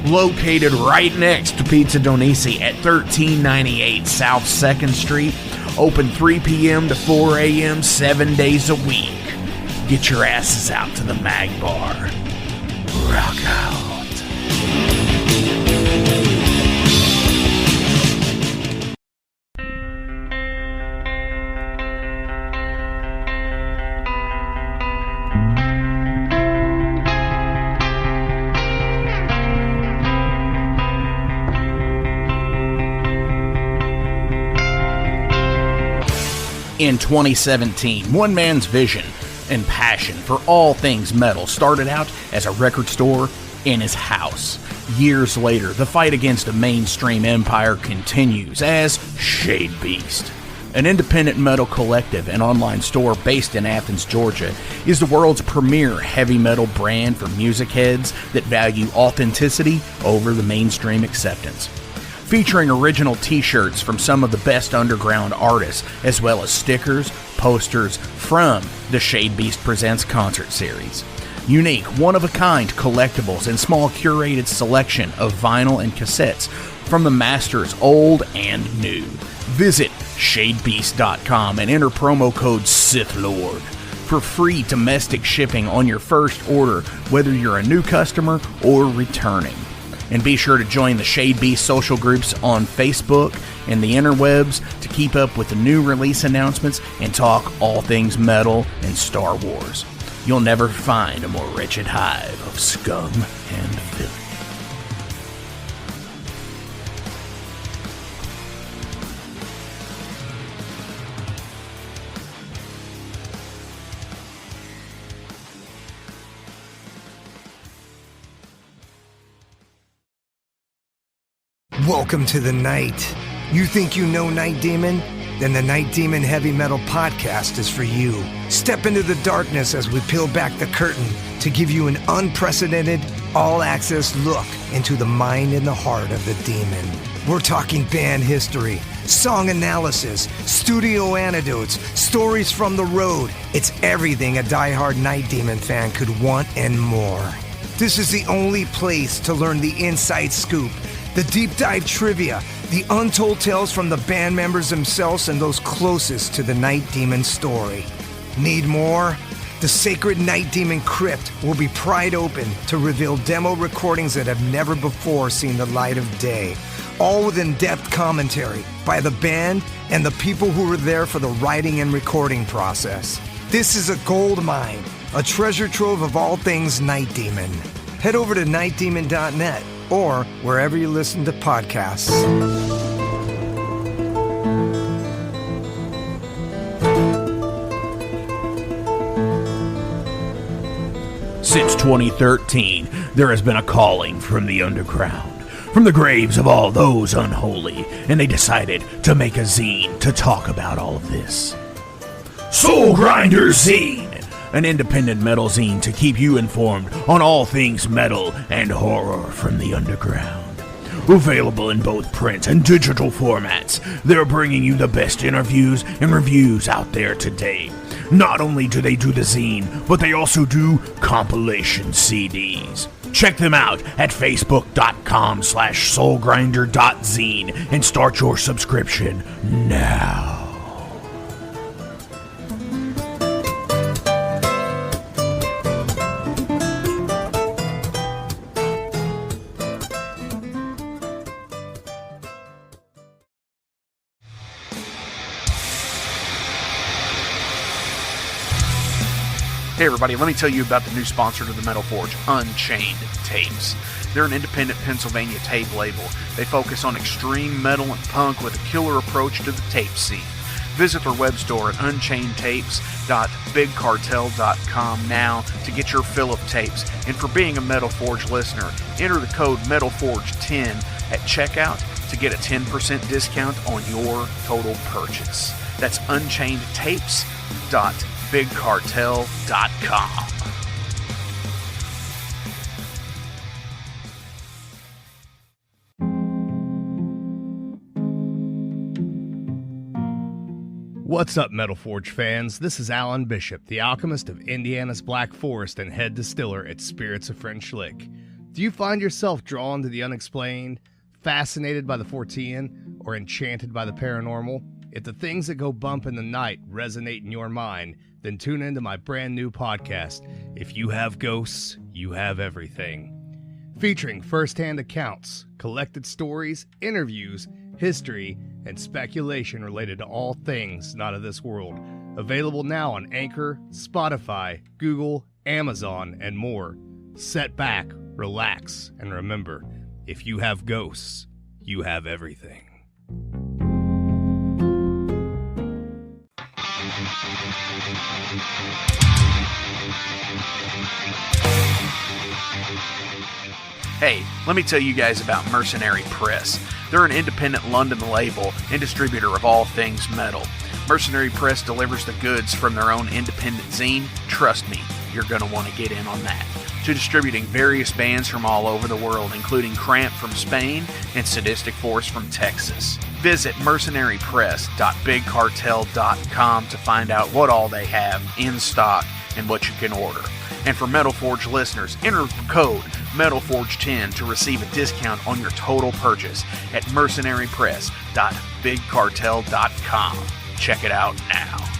Located right next to Pizza DoNisi at 1398 South 2nd Street, open 3 p.m. to 4 a.m. 7 days a week. Get your asses out to the Mag Bar. Rock out. In 2017, one man's vision and passion for all things metal started out as a record store in his house. Years later, the fight against a mainstream empire continues as Shadebeast. An independent metal collective and online store based in Athens, Georgia, is the world's premier heavy metal brand for music heads that value authenticity over the mainstream acceptance. featuring original t-shirts from some of the best underground artists, as well as stickers, posters from the Shadebeast Presents concert series. Unique, one-of-a-kind collectibles and small curated selection of vinyl and cassettes from the masters old and new. Visit shadebeast.com and enter promo code SithLord for free domestic shipping on your first order, whether you're a new customer or returning. And be sure to join the Shadebeast social groups on Facebook and the interwebs to keep up with the new release announcements and talk all things metal and Star Wars. You'll never find a more wretched hive of scum and filth. Welcome to the night. You think you know Night Demon? Then the Night Demon Heavy Metal Podcast is for you. Step into the darkness as we peel back the curtain to give you an unprecedented, all-access look into the mind and the heart of the demon. We're talking band history, song analysis, studio anecdotes, stories from the road. It's everything a diehard Night Demon fan could want and more. This is the only place to learn the inside scoop, the deep dive trivia, the untold tales from the band members themselves and those closest to the Night Demon story. Need more? The Sacred Night Demon Crypt will be pried open to reveal demo recordings that have never before seen the light of day, all with in-depth commentary by the band and the people who were there for the writing and recording process. This is a gold mine, a treasure trove of all things Night Demon. Head over to nightdemon.net or wherever you listen to podcasts. Since 2013, there has been a calling from the underground, from the graves of all those unholy, and they decided to make a zine to talk about all of this. Soul Grinder Zine! An independent metal zine to keep you informed on all things metal and horror from the underground. Available in both print and digital formats, they're bringing you the best interviews and reviews out there today. Not only do they do the zine, but they also do compilation CDs. Check them out at facebook.com/soulgrinder.zine and start your subscription now. Hey everybody, let me tell you about the new sponsor to the Metal Forge, Unchained Tapes. They're an independent Pennsylvania tape label. They focus on extreme metal and punk with a killer approach to the tape scene. Visit their web store at unchainedtapes.bigcartel.com now to get your fill of tapes. And for being a Metal Forge listener, enter the code METALFORGE10 at checkout to get a 10% discount on your total purchase. That's unchainedtapes.bigcartel.com. What's up, Metal Forge fans? This is Alan Bishop, the alchemist of Indiana's Black Forest and head distiller at Spirits of French Lick. Do you find yourself drawn to the unexplained, fascinated by the Fortean, or enchanted by the paranormal? If the things that go bump in the night resonate in your mind, then tune into my brand new podcast, If You Have Ghosts, You Have Everything. Featuring first-hand accounts, collected stories, interviews, history, and speculation related to all things not of this world. Available now on Anchor, Spotify, Google, Amazon, and more. Set back, relax, and remember, if you have ghosts, you have everything. Hey, let me tell you guys about Mercenary Press. They're an independent London label and distributor of all things metal. Mercenary Press delivers the goods from their own independent zine. Trust me, you're going to want to get in on that. to distributing various bands from all over the world, including Cramp from Spain and Sadistic Force from Texas. Visit mercenarypress.bigcartel.com to find out what all they have in stock and what you can order. And for Metal Forge listeners, enter code METALFORGE10 to receive a discount on your total purchase at mercenarypress.bigcartel.com. Check it out now.